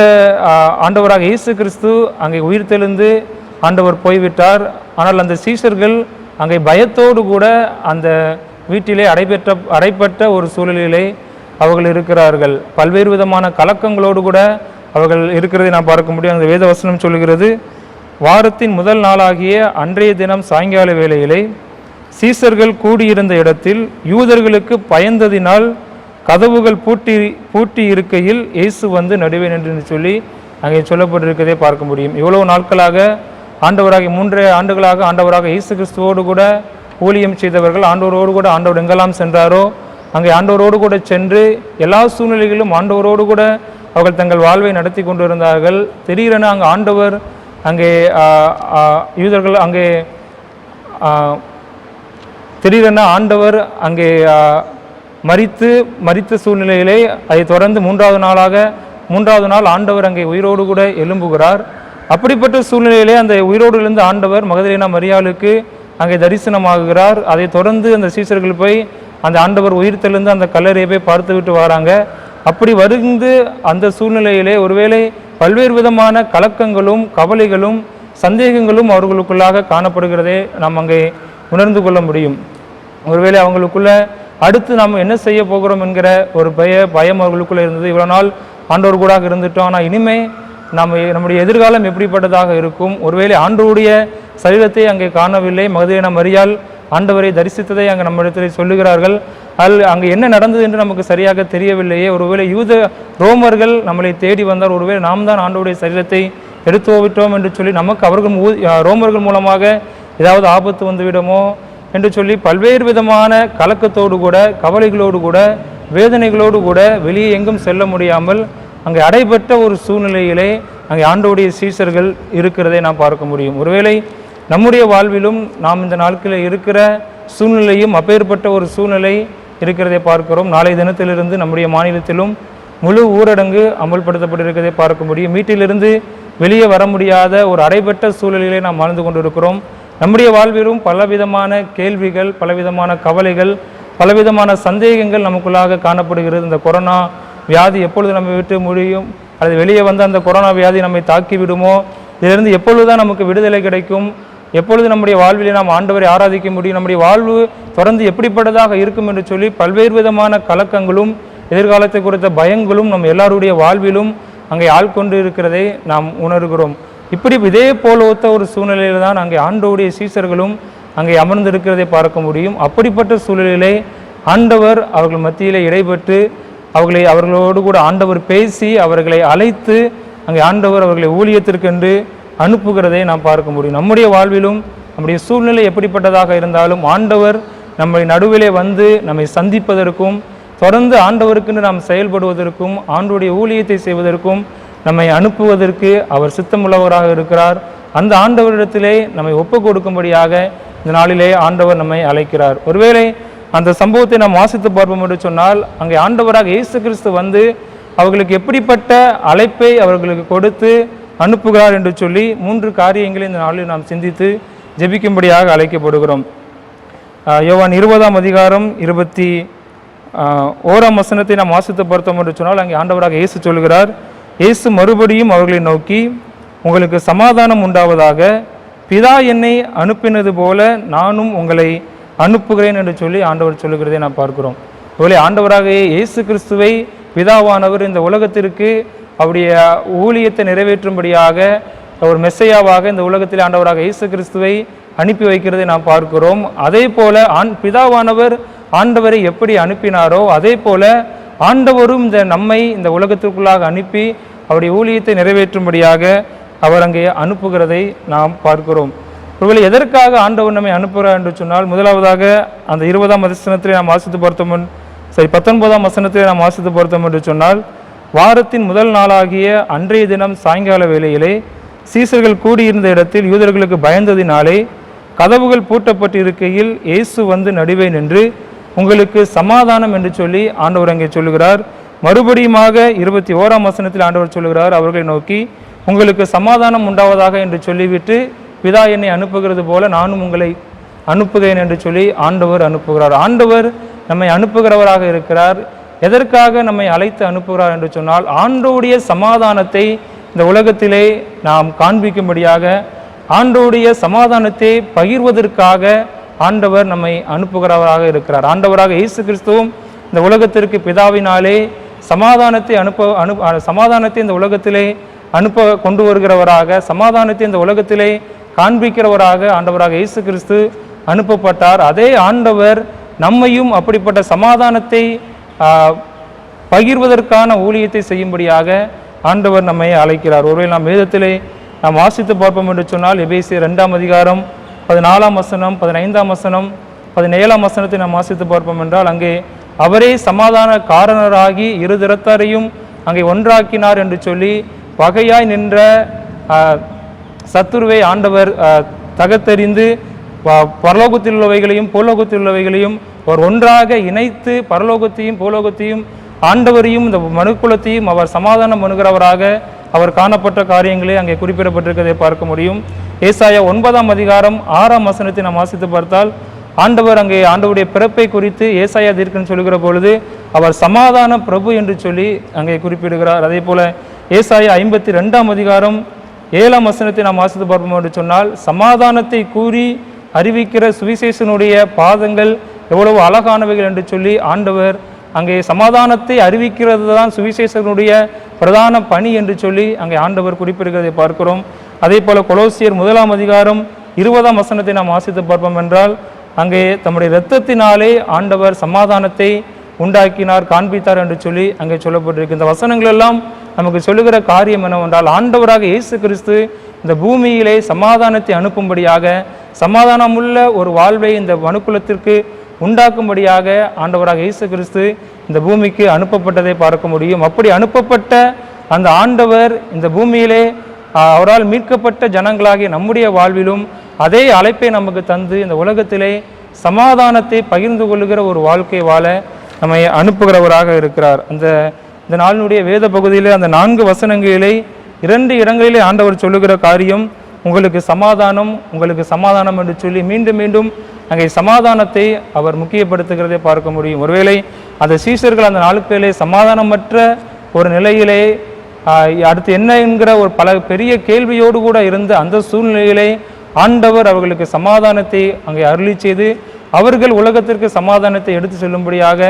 ஆண்டவராக இயேசு கிறிஸ்து அங்கே உயிர்த்தெழுந்து ஆண்டவர் போய்விட்டார். ஆனால் அந்த சீசர்கள் அங்கே பயத்தோடு கூட அந்த வீட்டிலே அடைப்பட்ட ஒரு சூழலிலே அவர்கள் இருக்கிறார்கள். பல்வேறு விதமான கலக்கங்களோடு கூட அவர்கள் இருக்கிறதை நாம் பார்க்க முடியும். அந்த வேத வசனம் சொல்கிறது, வாரத்தின் முதல் நாளாகிய அன்றைய தினம் சாயங்கால வேளையிலே சீசர்கள் கூடியிருந்த இடத்தில் யூதர்களுக்கு பயந்ததினால் கதவுகள் பூட்டி இருக்கையில் இயேசு வந்து நடுவே நின்று சொல்லி அங்கே சொல்லப்பட்டிருக்கதை பார்க்க முடியும். இவ்வளவு நாட்களாக ஆண்டவராக 3 ஆண்டுகளாக ஆண்டவராக இயேசு கிறிஸ்துவோடு கூட ஊழியம் செய்தவர்கள் ஆண்டவரோடு கூட ஆண்டவர் எங்கெல்லாம் சென்றாரோ அங்கே ஆண்டவரோடு கூட சென்று எல்லா சூழ்நிலைகளிலும் ஆண்டவரோடு கூட அவர்கள் தங்கள் வாழ்வை நடத்தி கொண்டிருந்தார்கள். திடீரென அங்கே ஆண்டவர் அங்கே யூதர்கள் அங்கே திடீரென ஆண்டவர் அங்கே மரித்த சூழ்நிலையிலே அதை தொடர்ந்து 3வது நாள் ஆண்டவர் அங்கே உயிரோடு கூட எழும்புகிறார். அப்படிப்பட்ட சூழ்நிலையிலே அந்த உயிரோடு எழுந்த ஆண்டவர் மகதலேனா மரியாளுக்கு அங்கே தரிசனமாகுகிறார். அதை தொடர்ந்து அந்த சீசர்கள் போய் அந்த ஆண்டவர் உயிர்த்தெழுந்து அந்த கல்லறையை போய் பார்த்து விட்டு வராங்க. அப்படி வருந்து அந்த சூழ்நிலையிலே ஒருவேளை பல்வேறு விதமான கலக்கங்களும் கவலைகளும் சந்தேகங்களும் அவர்களுக்குள்ளாக காணப்படுகிறதே நாம் அங்கே உணர்ந்து கொள்ள முடியும். ஒருவேளை அவங்களுக்குள்ள அடுத்து நாம் என்ன செய்ய போகிறோம் என்கிற ஒரு பயம் அவர்களுக்குள்ளே இருந்தது. இவ்வளோ நாள் ஆண்டவர் கூட இருந்துட்டோம், ஆனால் இனிமே நம்முடைய எதிர்காலம் எப்படிப்பட்டதாக இருக்கும்? ஒருவேளை ஆண்டவருடைய சரீரத்தை அங்கே காணவில்லை. மகதலேனா மரியாள் ஆண்டவரை தரிசித்ததை அங்கே நம்மிடத்தில் சொல்லுகிறார்கள். அங்கே என்ன நடந்தது என்று நமக்கு சரியாக தெரியவில்லையே. ஒருவேளை ரோமர்கள் நம்மளை தேடி வந்தார், ஒருவேளை நாம் தான் ஆண்டவருடைய சரீரத்தை எடுத்து விட்டோம் என்று சொல்லி நமக்கு ரோமர்கள் மூலமாக ஏதாவது ஆபத்து வந்துவிடுமோ என்று சொல்லி பல்வேறு விதமான கலக்கத்தோடு கூட கவலைகளோடு கூட வேதனைகளோடு கூட வெளியே எங்கும் செல்ல முடியாமல் அங்கே அடைபட்ட ஒரு சூழ்நிலையிலே அங்கே ஆண்டவருடைய சீஷர்கள் இருக்கிறதை நாம் பார்க்க முடியும். ஒருவேளை நம்முடைய வாழ்விலும் நாம் இந்த நாட்களில் இருக்கிற சூழ்நிலையும் அப்பேற்பட்ட ஒரு சூழ்நிலை இருக்கிறதை பார்க்கிறோம். நாளைய தினத்திலிருந்து நம்முடைய மாநிலத்திலும் முழு ஊரடங்கு அமல்படுத்தப்பட்டிருக்கிறதை பார்க்க முடியும். வீட்டிலிருந்து வெளியே வர முடியாத ஒரு அடைபட்ட சூழலிலே நாம் வாழ்ந்து கொண்டிருக்கிறோம். நம்முடைய வாழ்விலும் பலவிதமான கேள்விகள், பலவிதமான கவலைகள், பலவிதமான சந்தேகங்கள் நமக்குள்ளாக காணப்படுகிறது. இந்த கொரோனா வியாதி எப்பொழுது நம்ம விட்டு முடியும், அது வெளியே வந்து அந்த கொரோனா வியாதி நம்மை தாக்கி விடுமோ, இதிலிருந்து எப்பொழுதுதான் நமக்கு விடுதலை கிடைக்கும், எப்பொழுது நம்முடைய வாழ்விலே நாம் ஆண்டவரை ஆராதிக்க முடியும், நம்முடைய வாழ்வு தொடர்ந்து எப்படிப்பட்டதாக இருக்கும் என்று சொல்லி பல்வேறு விதமான கலக்கங்களும் எதிர்காலத்தை குறித்த பயங்களும் நம்ம எல்லாருடைய வாழ்விலும் அங்கே ஆள்கொண்டு இருக்கிறதை நாம் உணர்கிறோம். இப்படி இதே போல ஒத்த ஒரு சூழ்நிலையில் தான் அங்கே ஆண்டவருடைய சீஷர்களும் அங்கே அமர்ந்திருக்கிறதை பார்க்க முடியும். அப்படிப்பட்ட சூழ்நிலையிலே ஆண்டவர் அவர்கள் மத்தியிலே இடைபெற்று அவர்களோடு கூட ஆண்டவர் பேசி அவர்களை அழைத்து அங்கே ஆண்டவர் அவர்களை ஊழியத்திற்கென்று அனுப்புகிறதை நாம் பார்க்க முடியும். நம்முடைய வாழ்விலும் நம்முடைய சூழ்நிலை எப்படிப்பட்டதாக இருந்தாலும் ஆண்டவர் நம்மை நடுவிலே வந்து நம்மை சந்திப்பதற்கும் தொடர்ந்து ஆண்டவருக்கென்று நாம் செயல்படுவதற்கும் ஆண்டவருடைய ஊழியத்தை செய்வதற்கும் நம்மை அனுப்புவதற்கு அவர் சித்தமுள்ளவராக இருக்கிறார். அந்த ஆண்டவரிடத்திலே நம்மை ஒப்பு கொடுக்கும்படியாக இந்த நாளிலே ஆண்டவர் நம்மை அழைக்கிறார். ஒருவேளை அந்த சம்பவத்தை நாம் வாசித்து பார்ப்போம் என்று சொன்னால் அங்கே ஆண்டவராக இயேசு கிறிஸ்து வந்து அவர்களுக்கு எப்படிப்பட்ட அழைப்பை அவர்களுக்கு கொடுத்து அனுப்புகிறார் என்று சொல்லி 3 காரியங்களை இந்த நாளில் நாம் சிந்தித்து ஜெபிக்கும்படியாக அழைக்கப்படுகிறோம். யோவான் 20ஆம் அதிகாரம் 21ஆம் வசனத்தை நாம் வாசித்து பார்த்தோம் என்று சொன்னால் அங்கே ஆண்டவராக இயேசு சொல்கிறார். இயேசு மறுபடியும் அவர்களை நோக்கி, உங்களுக்கு சமாதானம் உண்டாவதாக, பிதா என்னை அனுப்பினது போல நானும் உங்களை அனுப்புகிறேன் என்று சொல்லி ஆண்டவர் சொல்லுகிறதை நாம் பார்க்கிறோம். ஒருவேளை ஆண்டவராக இயேசு கிறிஸ்துவை பிதாவானவர் இந்த உலகத்திற்கு அவருடைய ஊழியத்தை நிறைவேற்றும்படியாக ஒரு மெஸ்ஸையாவாக இந்த உலகத்தில் ஆண்டவராக இயேசு கிறிஸ்துவை அனுப்பி வைக்கிறதை நாம் பார்க்கிறோம். அதே போல பிதாவானவர் ஆண்டவரை எப்படி அனுப்பினாரோ அதே போல ஆண்டவரும் நம்மை இந்த உலகத்திற்குள்ளாக அனுப்பி அவருடைய ஊழியத்தை நிறைவேற்றும்படியாக அவர் அங்கே அனுப்புகிறதை நாம் பார்க்கிறோம். ஒருவேளை எதற்காக ஆண்டவர் நம்மை அனுப்புகிறார் என்று சொன்னால், முதலாவதாக அந்த 20ஆம் வசனத்திலே நாம் வாசித்து பார்த்தோம், 19ஆம் வசனத்திலே நாம் வாசித்து பார்த்தோம் என்று சொன்னால், வாரத்தின் முதல் நாளாகிய அன்றைய தினம் சாயங்கால வேளையிலே சீசர்கள் கூடியிருந்த இடத்தில் யூதர்களுக்கு பயந்ததினாலே கதவுகள் பூட்டப்பட்டிருக்கையில் இயேசு வந்து நடுவே நின்று, உங்களுக்கு சமாதானம் என்று சொல்லி ஆண்டவர் அங்கே சொல்லுகிறார். மறுபடியுமாக 21ஆம் வசனத்தில் ஆண்டவர் சொல்லுகிறார், அவர்களை நோக்கி, உங்களுக்கு சமாதானம் உண்டாவதாக என்று சொல்லிவிட்டு, பிதா என்னை அனுப்புகிறது போல நானும் உங்களை அனுப்புகிறேன் என்று சொல்லி ஆண்டவர் அனுப்புகிறார். ஆண்டவர் நம்மை அனுப்புகிறவராக இருக்கிறார். எதற்காக நம்மை அழைத்து அனுப்புகிறார் என்று சொன்னால், ஆண்டவருடைய சமாதானத்தை இந்த உலகத்திலே நாம் காண்பிக்கும்படியாக, ஆண்டவருடைய சமாதானத்தை பகிர்வதற்காக ஆண்டவர் நம்மை அனுப்புகிறவராக இருக்கிறார். ஆண்டவராக இயேசு கிறிஸ்துவும் இந்த உலகத்திற்கு பிதாவினாலே சமாதானத்தை சமாதானத்தை இந்த உலகத்திலே கொண்டு வருகிறவராக, சமாதானத்தை இந்த உலகத்திலே காண்பிக்கிறவராக ஆண்டவராக இயேசு கிறிஸ்து அனுப்பப்பட்டார். அதே ஆண்டவர் நம்மையும் அப்படிப்பட்ட சமாதானத்தை பகிர்வதற்கான ஊழியத்தை செய்யும்படியாக ஆண்டவர் நம்மை அழைக்கிறார். ஒருவேளை நாம் வேதத்திலே நாம் வாசித்து பார்ப்போம் என்று சொன்னால், எபேசியர் 2ஆம் அதிகாரம் 14ஆம் வசனம், 15ஆம் வசனம், 17ஆம் வசனத்தை நாம் வாசித்து பார்ப்போம் என்றால், அங்கே அவரே சமாதான காரணராகி இரு திறத்தாரையும் அங்கே ஒன்றாக்கினார் என்று சொல்லி பகையாய் நின்ற சத்துருவை ஆண்டவர் தகத்தெறிந்து பரலோகத்தில் உள்ளவைகளையும் பூலோகத்தில் உள்ளவைகளையும் அவர் ஒன்றாக இணைத்து பரலோகத்தையும் பூலோகத்தையும் ஆண்டவரையும் இந்த மனுக்குலத்தையும் அவர் சமாதானம் பண்ணுகிறவராக அவர் காணப்பட்ட காரியங்களே அங்கே குறிப்பிடப்பட்டிருக்கிறதை பார்க்க முடியும். ஏசாயா 9ஆம் அதிகாரம் 6ஆம் வசனத்தை நாம் வாசித்து பார்த்தால் ஆண்டவர் அங்கே ஆண்டவருடைய பிறப்பை குறித்து ஏசாயா தீர்க்கன் சொல்லுகிற பொழுது அவர் சமாதான பிரபு என்று சொல்லி அங்கே குறிப்பிடுகிறார். அதே போல ஏசாயா 52ஆம் அதிகாரம் 7ஆம் வசனத்தை நாம் வாசித்து பார்ப்போம் என்று சொன்னால் சமாதானத்தை கூறி அறிவிக்கிற சுவிசேஷனுடைய பாதங்கள் எவ்வளவு அழகானவைகள் என்று சொல்லி ஆண்டவர் அங்கே சமாதானத்தை அறிவிக்கிறது தான் சுவிசேஷனுடைய பிரதான பணி என்று சொல்லி அங்கே ஆண்டவர் குறிப்பிடுகிறதை பார்க்கிறோம். அதே போல கொலோசியர் 1ஆம் அதிகாரம் 20ஆம் வசனத்தை நாம் வாசித்து பார்ப்போம் என்றால் அங்கே தம்முடைய இரத்தத்தினாலே ஆண்டவர் சமாதானத்தை உண்டாக்கினார், காண்பித்தார் என்று சொல்லி அங்கே சொல்லப்பட்டிருக்கு. இந்த வசனங்கள் எல்லாம் நமக்கு சொல்லுகிற காரியம் என்னவென்றால் ஆண்டவராக இயேசு கிறிஸ்து இந்த பூமியிலே சமாதானத்தை அனுப்பும்படியாக சமாதானமுள்ள ஒரு வாழ்வை இந்த மனுக்குலத்திற்கு உண்டாக்கும்படியாக ஆண்டவராக இயேசு கிறிஸ்து இந்த பூமிக்கு அனுப்பப்பட்டதை பார்க்க முடியும். அப்படி அனுப்பப்பட்ட அந்த ஆண்டவர் இந்த பூமியிலே அவரால் மீட்கப்பட்ட ஜனங்களாகிய நம்முடைய வாழ்விலும் அதே அழைப்பை நமக்கு தந்து இந்த உலகத்திலே சமாதானத்தை பகிர்ந்து கொள்ளுகிற ஒரு வாழ்க்கை வாழ நம்மை அனுப்புகிறவராக இருக்கிறார். இந்த நாளினுடைய வேத பகுதியிலே அந்த 4 வசனங்களிலே 2 இடங்களிலே ஆண்டவர் சொல்லுகிற காரியம் உங்களுக்கு சமாதானம் என்று சொல்லி மீண்டும் மீண்டும் அங்கே சமாதானத்தை அவர் முக்கியப்படுத்துகிறதை பார்க்க முடியும். ஒருவேளை அந்த சீஷர்கள் அந்த நாட்களிலே சமாதானமற்ற ஒரு நிலையிலே அடுத்து என்ன என்கிற ஒரு பெரிய கேள்வியோடு கூட இருந்த அந்த சூழ்நிலையிலே ஆண்டவர் அவர்களுக்கு சமாதானத்தை அங்கே அருளி செய்து அவர்கள் உலகத்திற்கு சமாதானத்தை எடுத்து செல்லும்படியாக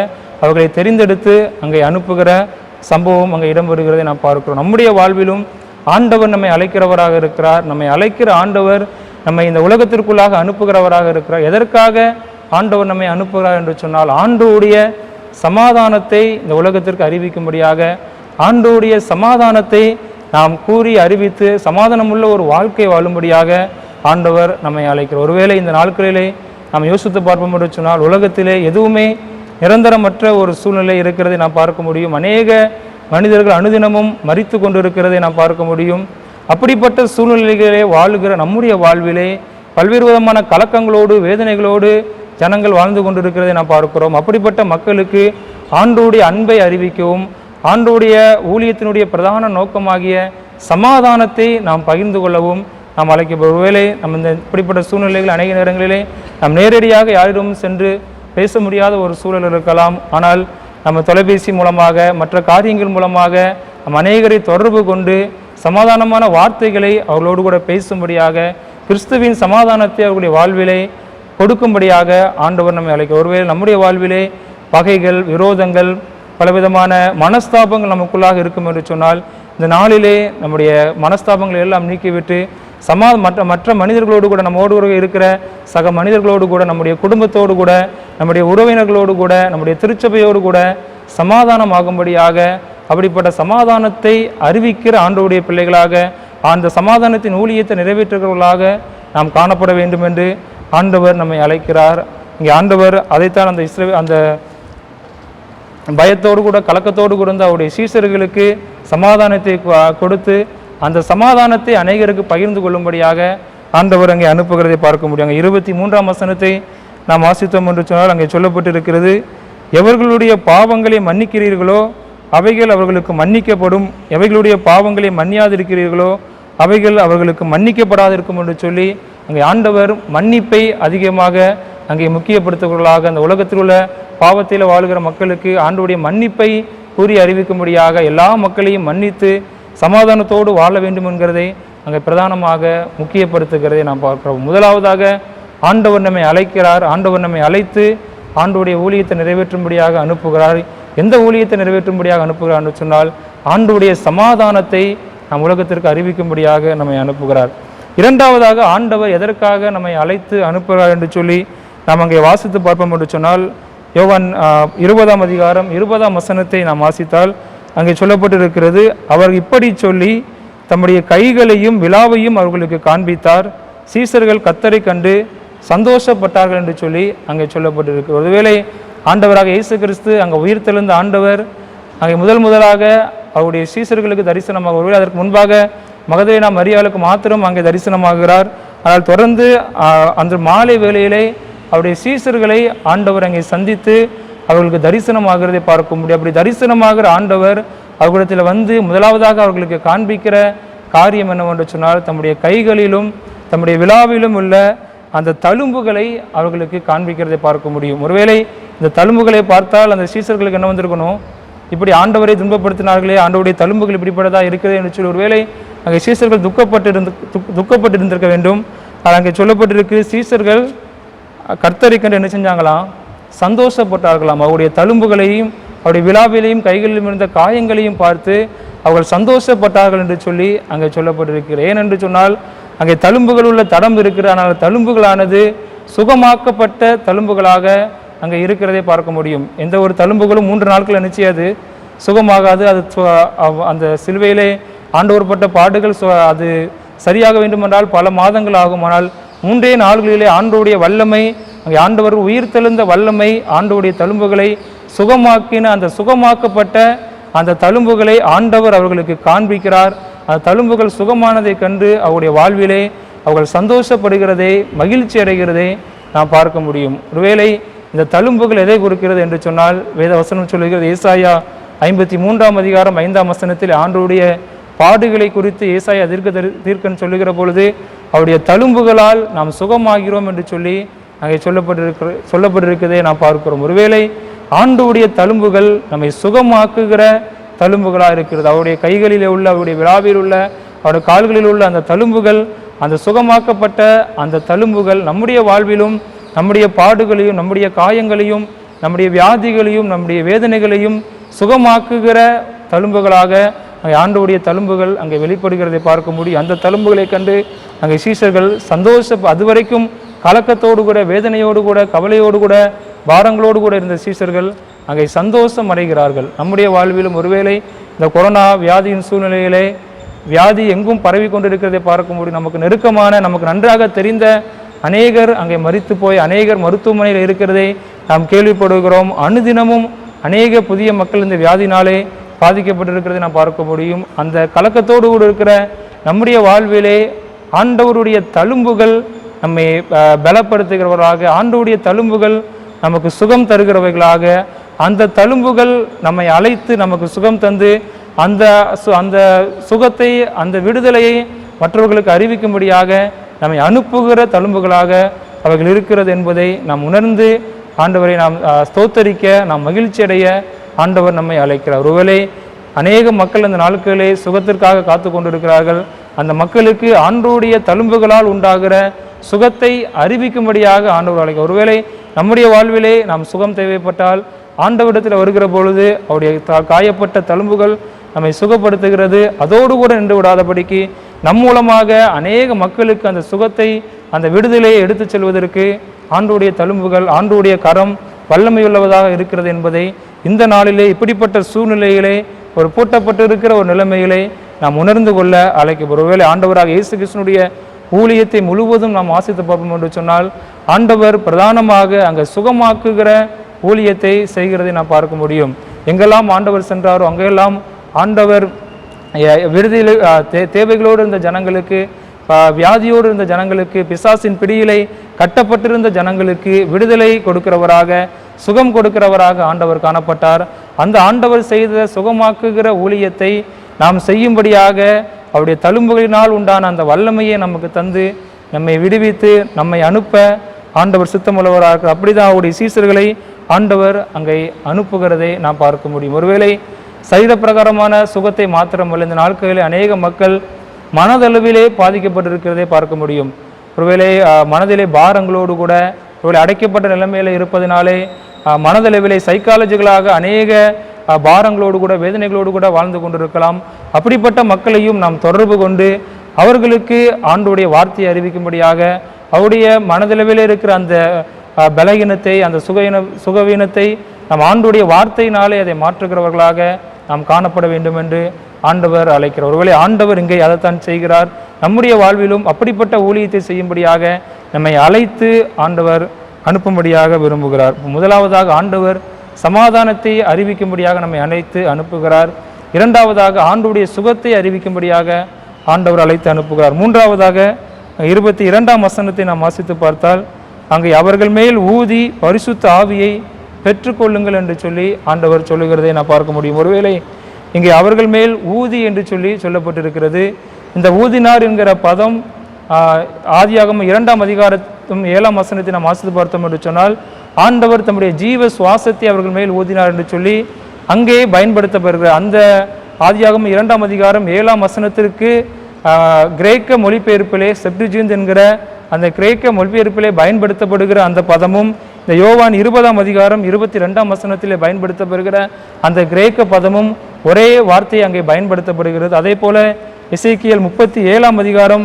அவர்களை தெரிந்தெடுத்து அங்கே அனுப்புகிற சம்பவம் அங்கே இடம்பெறுகிறதை நாம் பார்க்கிறோம். நம்முடைய வாழ்விலும் ஆண்டவர் நம்மை அழைக்கிறவராக இருக்கிறார். நம்மை அழைக்கிற ஆண்டவர் நம்மை இந்த உலகத்திற்குள்ளாக அனுப்புகிறவராக இருக்கிறார். எதற்காக ஆண்டவர் நம்மை அனுப்புகிறார் என்று சொன்னால் ஆண்டவருடைய சமாதானத்தை இந்த உலகத்திற்கு அறிவிக்கும்படியாக ஆண்டவருடைய சமாதானத்தை நாம் கூறி அறிவித்து சமாதானமுள்ள ஒரு வாழ்க்கை வாழும்படியாக ஆண்டவர் நம்மை அழைக்கிறார். ஒருவேளை இந்த நாட்களிலே நாம் யோசித்து பார்ப்போம் என்று சொன்னால் உலகத்திலே எதுவுமே நிரந்தரமற்ற ஒரு சூழ்நிலை இருக்கிறதை நாம் பார்க்க முடியும். அநேக மனிதர்கள் அனுதினமும் மரித்து கொண்டிருக்கிறதை நாம் பார்க்க முடியும். அப்படிப்பட்ட சூழ்நிலைகளே வாழுகிற நம்முடைய வாழ்விலே பல்வேறு விதமான கலக்கங்களோடு வேதனைகளோடு ஜனங்கள் வாழ்ந்து கொண்டிருக்கிறதை நாம் பார்க்கிறோம். அப்படிப்பட்ட மக்களுக்கு ஆண்டவருடைய அன்பை அறிவிக்கவும் ஆண்டவருடைய ஊழியத்தினுடைய பிரதான நோக்கமாகிய சமாதானத்தை நாம் பகிர்ந்து கொள்ளவும் நாம் அழைக்கப்படும். ஒருவேளை நம்ம இந்த இப்படிப்பட்ட சூழ்நிலைகள் அநேக நேரங்களிலே நாம் நேரடியாக யாரிடமும் சென்று பேச முடியாத ஒரு சூழல் இருக்கலாம். ஆனால் நம்ம தொலைபேசி மூலமாக மற்ற காரியங்கள் மூலமாக நம் அநேகரை தொடர்பு கொண்டு சமாதானமான வார்த்தைகளை அவர்களோடு கூட பேசும்படியாக கிறிஸ்துவின் சமாதானத்தை அவர்களுடைய வாழ்விலே கொடுக்கும்படியாக ஆண்டவர் நம்மை அழைக்க. ஒருவேளை நம்முடைய வாழ்விலே பகைகள், விரோதங்கள், பலவிதமான மனஸ்தாபங்கள் நமக்குள்ளாக இருக்கும் என்று சொன்னால் இந்த நாளிலே நம்முடைய மனஸ்தாபங்களை எல்லாம் நீக்கிவிட்டு மற்ற மனிதர்களோடு கூட நம்மோடு கூட இருக்கிற சக மனிதர்களோடு கூட நம்முடைய குடும்பத்தோடு கூட நம்முடைய உறவினர்களோடு கூட நம்முடைய திருச்சபையோடு கூட சமாதானமாகும்படியாக அப்படிப்பட்ட சமாதானத்தை அறிவிக்கிற ஆண்டவருடைய பிள்ளைகளாக அந்த சமாதானத்தின் ஊழியத்தை நிறைவேற்றுகிறவர்களாக நாம் காணப்பட வேண்டும் என்று ஆண்டவர் நம்மை அழைக்கிறார். இங்கே ஆண்டவர் அதைத்தான் அந்த பயத்தோடு கூட கலக்கத்தோடு கூட அவருடைய சீஷர்களுக்கு சமாதானத்தை கொடுத்து அந்த சமாதானத்தை அநேகருக்கு பகிர்ந்து கொள்ளும்படியாக ஆண்டவர் அங்கே அனுப்புகிறதை பார்க்க முடியும். 23ஆம் வசனத்தை நாம் வாசித்தோம் என்று சொன்னால் அங்கே சொல்லப்பட்டிருக்கிறது, எவர்களுடைய பாவங்களை மன்னிக்கிறீர்களோ அவைகள் அவர்களுக்கு மன்னிக்கப்படும், எவைகளுடைய பாவங்களை மன்னியாதிருக்கிறீர்களோ அவைகள் அவர்களுக்கு மன்னிக்கப்படாதிருக்கும் என்று சொல்லி அங்கே ஆண்டவர் மன்னிப்பை அதிகமாக அங்கே முக்கியப்படுத்துகிறவர்களாக அந்த உலகத்தில் உள்ள பாவத்தில் வாழுகிற மக்களுக்கு ஆண்டவருடைய மன்னிப்பை கூறி அறிவிக்கும்படியாக எல்லா மக்களையும் மன்னித்து சமாதானத்தோடு வாழ வேண்டும் என்கிறதை அங்கே பிரதானமாக முக்கியப்படுத்துகிறதை நாம் பார்க்கிறோம். முதலாவதாக ஆண்டவர் நம்மை அழைக்கிறார். ஆண்டவர் நம்மை அழைத்து ஆண்டவருடைய ஊழியத்தை நிறைவேற்றும்படியாக அனுப்புகிறார். எந்த ஊழியத்தை நிறைவேற்றும்படியாக அனுப்புகிறார் என்று சொன்னால் ஆண்டவருடைய சமாதானத்தை நம் உலகத்திற்கு அறிவிக்கும்படியாக நம்மை அனுப்புகிறார். இரண்டாவதாக ஆண்டவர் எதற்காக நம்மை அழைத்து அனுப்புகிறார் என்று சொல்லி நாம் அங்கே வாசித்து பார்ப்போம் என்று சொன்னால் யோவான் 20ஆம் அதிகாரம் 20ஆம் வசனத்தை நாம் வாசித்தால் அங்கே சொல்லப்பட்டிருக்கிறது, அவர் இப்படி சொல்லி தம்முடைய கைகளையும் விலாவையும் அவர்களுக்கு காண்பித்தார், சீசர்கள் கர்த்தரை கண்டு சந்தோஷப்பட்டார்கள் என்று சொல்லி அங்கே சொல்லப்பட்டிருக்கு. ஒருவேளை ஆண்டவராக இயேசு கிறிஸ்து அங்கே உயிர்த்தெழுந்த ஆண்டவர் அங்கே முதலாக அவருடைய சீசர்களுக்கு தரிசனமாக, ஒருவேளை அதற்கு முன்பாக மகதலேனா மரியாளுக்கு மாத்திரம் அங்கே தரிசனமாகிறார். ஆனால் தொடர்ந்து அந்த மாலை வேளையிலே அவருடைய சீசர்களை ஆண்டவர் அங்கே சந்தித்து அவர்களுக்கு தரிசனமாகிறதை பார்க்க முடியும். அப்படி தரிசனமாகிற ஆண்டவர் அவர்களிடத்தில் வந்து முதலாவதாக அவர்களுக்கு காண்பிக்கிற காரியம் என்னவென்று சொன்னால் தம்முடைய கைகளிலும் தம்முடைய விழாவிலும் உள்ள அந்த தழும்புகளை அவர்களுக்கு காண்பிக்கிறதை பார்க்க முடியும். ஒருவேளை இந்த தழும்புகளை பார்த்தால் அந்த சீசர்களுக்கு என்ன வந்திருக்கணும், இப்படி ஆண்டவரை துன்பப்படுத்தினார்களே, ஆண்டவருடைய தழும்புகள் இப்படிப்பட்டதா இருக்குது என்று சொல்லி ஒருவேளை அங்கே சீசர்கள் துக்கப்பட்டிருந்திருக்க வேண்டும். அது அங்கே சொல்லப்பட்டிருக்கு, சீசர்கள் கர்த்தரை கண்டு என்ன செஞ்சாங்களாம், சந்தோஷப்பட்டார்களாம். அவருடைய தழும்புகளையும் அவருடைய விழாவிலையும் கைகளிலும் இருந்த காயங்களையும் பார்த்து அவர்கள் சந்தோஷப்பட்டார்கள் என்று சொல்லி அங்கே சொல்லப்பட்டிருக்கிறது. ஏனென்று சொன்னால் அங்கே தழும்புகள் உள்ள தடம் இருக்கிற, ஆனால் தழும்புகளானது சுகமாக்கப்பட்ட தழும்புகளாக அங்கே இருக்கிறதை பார்க்க முடியும். எந்த ஒரு தழும்புகளும் 3 நாட்கள் நிச்சயாது சுகமாகாது. அது அந்த சிலுவையிலே ஆண்டவர் பட்ட பாடுகள் அது சரியாக வேண்டுமென்றால் பல மாதங்கள் ஆகும். ஆனால் 3 நாள்களிலே ஆண்டவருடைய வல்லமை, அங்கே ஆண்டவர் உயிர்த்தெழுந்த வல்லமை ஆண்டவருடைய தழும்புகளை சுகமாக்கின அந்த சுகமாக்கப்பட்ட அந்த தழும்புகளை ஆண்டவர் அவர்களுக்கு காண்பிக்கிறார். அந்த தழும்புகள் சுகமானதை கண்டு அவருடைய வாழ்விலே அவர்கள் சந்தோஷப்படுகிறதை, மகிழ்ச்சி அடைகிறதை நாம் பார்க்க முடியும். ஒருவேளை இந்த தழும்புகள் எதை குறிக்கிறது என்று சொன்னால் வேத வசனம் சொல்லுகிறது. ஏசாயா 53ஆம் அதிகாரம் 5ஆம் வசனத்தில் ஆண்டவருடைய பாடுகளை குறித்து ஏசாயா தீர்க்கன் சொல்லுகிற பொழுது அவருடைய தழும்புகளால் நாம் சுகமாகிறோம் என்று சொல்லி அங்கே சொல்லப்பட்டிருக்கிறதை நாம் பார்க்கிறோம். ஒருவேளை ஆண்டவருடைய தழும்புகள் நம்மை சுகமாக்குகிற தழும்புகளாக இருக்கிறது. அவருடைய கைகளிலே உள்ள, அவருடைய விழாவில் உள்ள, அவருடைய கால்களில் உள்ள அந்த தழும்புகள், அந்த சுகமாக்கப்பட்ட அந்த தழும்புகள் நம்முடைய வாழ்விலும் நம்முடைய பாடுகளையும் நம்முடைய காயங்களையும் நம்முடைய வியாதிகளையும் நம்முடைய வேதனைகளையும் சுகமாக்குகிற தழும்புகளாக அங்கே ஆண்டவருடைய தழும்புகள் அங்கே வெளிப்படுகிறதை பார்க்க முடியும். அந்த தழும்புகளை கண்டு அங்கே சீஷர்கள் அதுவரைக்கும் கலக்கத்தோடு கூட, வேதனையோடு கூட, கவலையோடு கூட, பாரங்களோடு கூட இருந்த சீஷர்கள் அங்கே சந்தோஷம் அடைகிறார்கள். நம்முடைய வாழ்விலும் ஒருவேளை இந்த கொரோனா வியாதியின் சூழ்நிலையிலே வியாதி எங்கும் பரவி கொண்டிருக்கிறதை பார்க்க முடியும். நமக்கு நெருக்கமான, நமக்கு நன்றாக தெரிந்த அநேகர் அங்கே மரித்து போய் அநேகர் மருத்துவமனையில் இருக்கிறதை நாம் கேள்விப்படுகிறோம். அனுதினமும் அநேக புதிய மக்கள் இந்த வியாதினாலே பாதிக்கப்பட்டிருக்கிறதை நாம் பார்க்க முடியும். அந்த கலக்கத்தோடு கூட இருக்கிற நம்முடைய வாழ்விலே ஆண்டவருடைய தழும்புகள் நம்மை பலப்படுத்துகிறவர்களாக, ஆண்டவருடைய தழும்புகள் நமக்கு சுகம் தருகிறவைகளாக, அந்த தழும்புகள் நம்மை அழைத்து நமக்கு சுகம் தந்து அந்த சுகத்தை, அந்த விடுதலையை மற்றவர்களுக்கு அறிவிக்கும்படியாக நம்மை அனுப்புகிற தழும்புகளாக அவைகள் இருக்கிறது என்பதை நாம் உணர்ந்து ஆண்டவரை நாம் ஸ்தோத்தரிக்க, நாம் மகிழ்ச்சி அடைய ஆண்டவர் நம்மை அழைக்கிறார். ஒருவேளை அநேக மக்கள் அந்த நாட்களிலே சுகத்திற்காக காத்து கொண்டிருக்கிறார்கள். அந்த மக்களுக்கு ஆண்டவருடைய தழும்புகளால் உண்டாகிற சுகத்தை அறிவிக்கும்படியாக ஆண்டவர் அழைக்கிறார். ஒருவேளை நம்முடைய வாழ்விலே நாம் சுகம் தேவைப்பட்டால் ஆண்டவரிடத்தில் வருகிற பொழுது அவருடைய காயப்பட்ட தழும்புகள் நம்மை சுகப்படுத்துகிறது. அதோடு கூட நின்று விடாதபடிக்கு நம் மூலமாக அநேக மக்களுக்கு அந்த சுகத்தை, அந்த விடுதலையை எடுத்து செல்வதற்கு ஆண்டவருடைய தழும்புகள், ஆண்டவருடைய கரம் வல்லமையுள்ளவதாக இருக்கிறது என்பதை இந்த நாளிலே, இப்படிப்பட்ட சூழ்நிலையிலே, ஒரு பூட்டப்பட்டிருக்கிற ஒரு நிலைமையிலே நாம் உணர்ந்து கொள்ள அழைக்கப்படும். ஒருவேளை ஆண்டவராக இயேசு கிறிஸ்துனுடைய ஊழியத்தை முழுவதும் நாம் வாசித்து பார்ப்போம் என்று சொன்னால் ஆண்டவர் பிரதானமாக அங்கே சுகமாக்குகிற ஊழியத்தை செய்கிறதை நாம் பார்க்க முடியும். எங்கெல்லாம் ஆண்டவர் சென்றாரோ அங்கெல்லாம் ஆண்டவர் விடுதலை தேவைகளோடு இருந்த ஜனங்களுக்கு, வியாதியோடு இருந்த ஜனங்களுக்கு, பிசாசின் பிடியிலை கட்டப்பட்டிருந்த ஜனங்களுக்கு விடுதலை கொடுக்கிறவராக, சுகம் கொடுக்கிறவராக ஆண்டவர் காணப்பட்டார். அந்த ஆண்டவர் செய்த சுகமாக்குகிற ஊழியத்தை நாம் செய்யும்படியாக அவருடைய தழும்புகளினால் உண்டான அந்த வல்லமையை நமக்கு தந்து நம்மை விடுவித்து நம்மை அனுப்ப ஆண்டவர் சித்தமுள்ளவராக இருக்கிறார். அப்படிதான் அவருடைய சீசர்களை ஆண்டவர் அங்கே அனுப்புகிறதை நாம் பார்க்க முடியும். ஒருவேளை சரீரப்பிரகாரமான சுகத்தை மாத்திரமல்ல, இந்த நாட்களில் அநேக மக்கள் மனதளவிலே பாதிக்கப்பட்டிருக்கிறதை பார்க்க முடியும். ஒருவேளை மனதிலே பாரங்களோடு கூட, ஒருவேளை அடைக்கப்பட்ட நிலைமையில இருப்பதினாலே மனதளவிலே சைக்காலஜிகளாக அநேக பாரங்களோடு கூட, வேதனைகளோடு கூட வாழ்ந்து கொண்டிருக்கலாம். அப்படிப்பட்ட மக்களையும் நாம் தொடர்பு கொண்டு அவர்களுக்கு ஆண்டவருடைய வார்த்தையை அறிவிக்கும்படியாக, அவருடைய மனதளவிலே இருக்கிற அந்த பலகீனத்தை, அந்த சுகவீனத்தை நாம் ஆண்டவருடைய வார்த்தையினாலே அதை மாற்றுகிறவர்களாக நாம் காணப்பட வேண்டும் என்று ஆண்டவர் அழைக்கிறார். ஒருவேளை ஆண்டவர் இங்கே அதைத்தான் செய்கிறார். நம்முடைய வாழ்விலும் அப்படிப்பட்ட ஊழியத்தை செய்யும்படியாக நம்மை அழைத்து ஆண்டவர் அனுப்பும்படியாக விரும்புகிறார். முதலாவதாக ஆண்டவர் சமாதானத்தை அறிவிக்கும்படியாக நம்மை அழைத்து அனுப்புகிறார். இரண்டாவதாக ஆண்டவருடைய சுகத்தை அறிவிக்கும்படியாக ஆண்டவர் அழைத்து அனுப்புகிறார். மூன்றாவதாக 22ஆம் வசனத்தை நாம் வாசித்து பார்த்தால் அங்கே அவர்கள் மேல் ஊதி பரிசுத்த ஆவியை பெற்றுக்கொள்ளுங்கள் என்று சொல்லி ஆண்டவர் சொல்லுகிறதை நான் பார்க்க முடியும். ஒருவேளை இங்கே அவர்கள் மேல் ஊதி என்று சொல்லி சொல்லப்பட்டிருக்கிறது. இந்த ஊதினார் என்கிற பதம் ஆதியாகமம் 2ஆம் அதிகாரத்தும் 7ஆம் வசனத்தை நாம் வாசித்து பார்த்தோம் என்று சொன்னால், ஆண்டவர் தம்முடைய ஜீவ சுவாசத்தை அவர்கள் மேல் ஊதினார் என்று சொல்லி அங்கே பயன்படுத்தப்படுகிற அந்த ஆதியாகமம் 2ஆம் அதிகாரம் 7ஆம் வசனத்திற்கு கிரேக்க மொழிபெயர்ப்பிலே செப்டுஜிந்த் என்கிற அந்த கிரேக்க மொழிபெயர்ப்பிலே பயன்படுத்தப்படுகிற அந்த பதமும் இந்த யோவான் 20ஆம் அதிகாரம் 22ஆம் வசனத்திலே பயன்படுத்தப்படுகிற அந்த கிரேக்க பதமும் ஒரே வார்த்தை அங்கே பயன்படுத்தப்படுகிறது. அதே போல எசேக்கியேல் 37ஆம் அதிகாரம்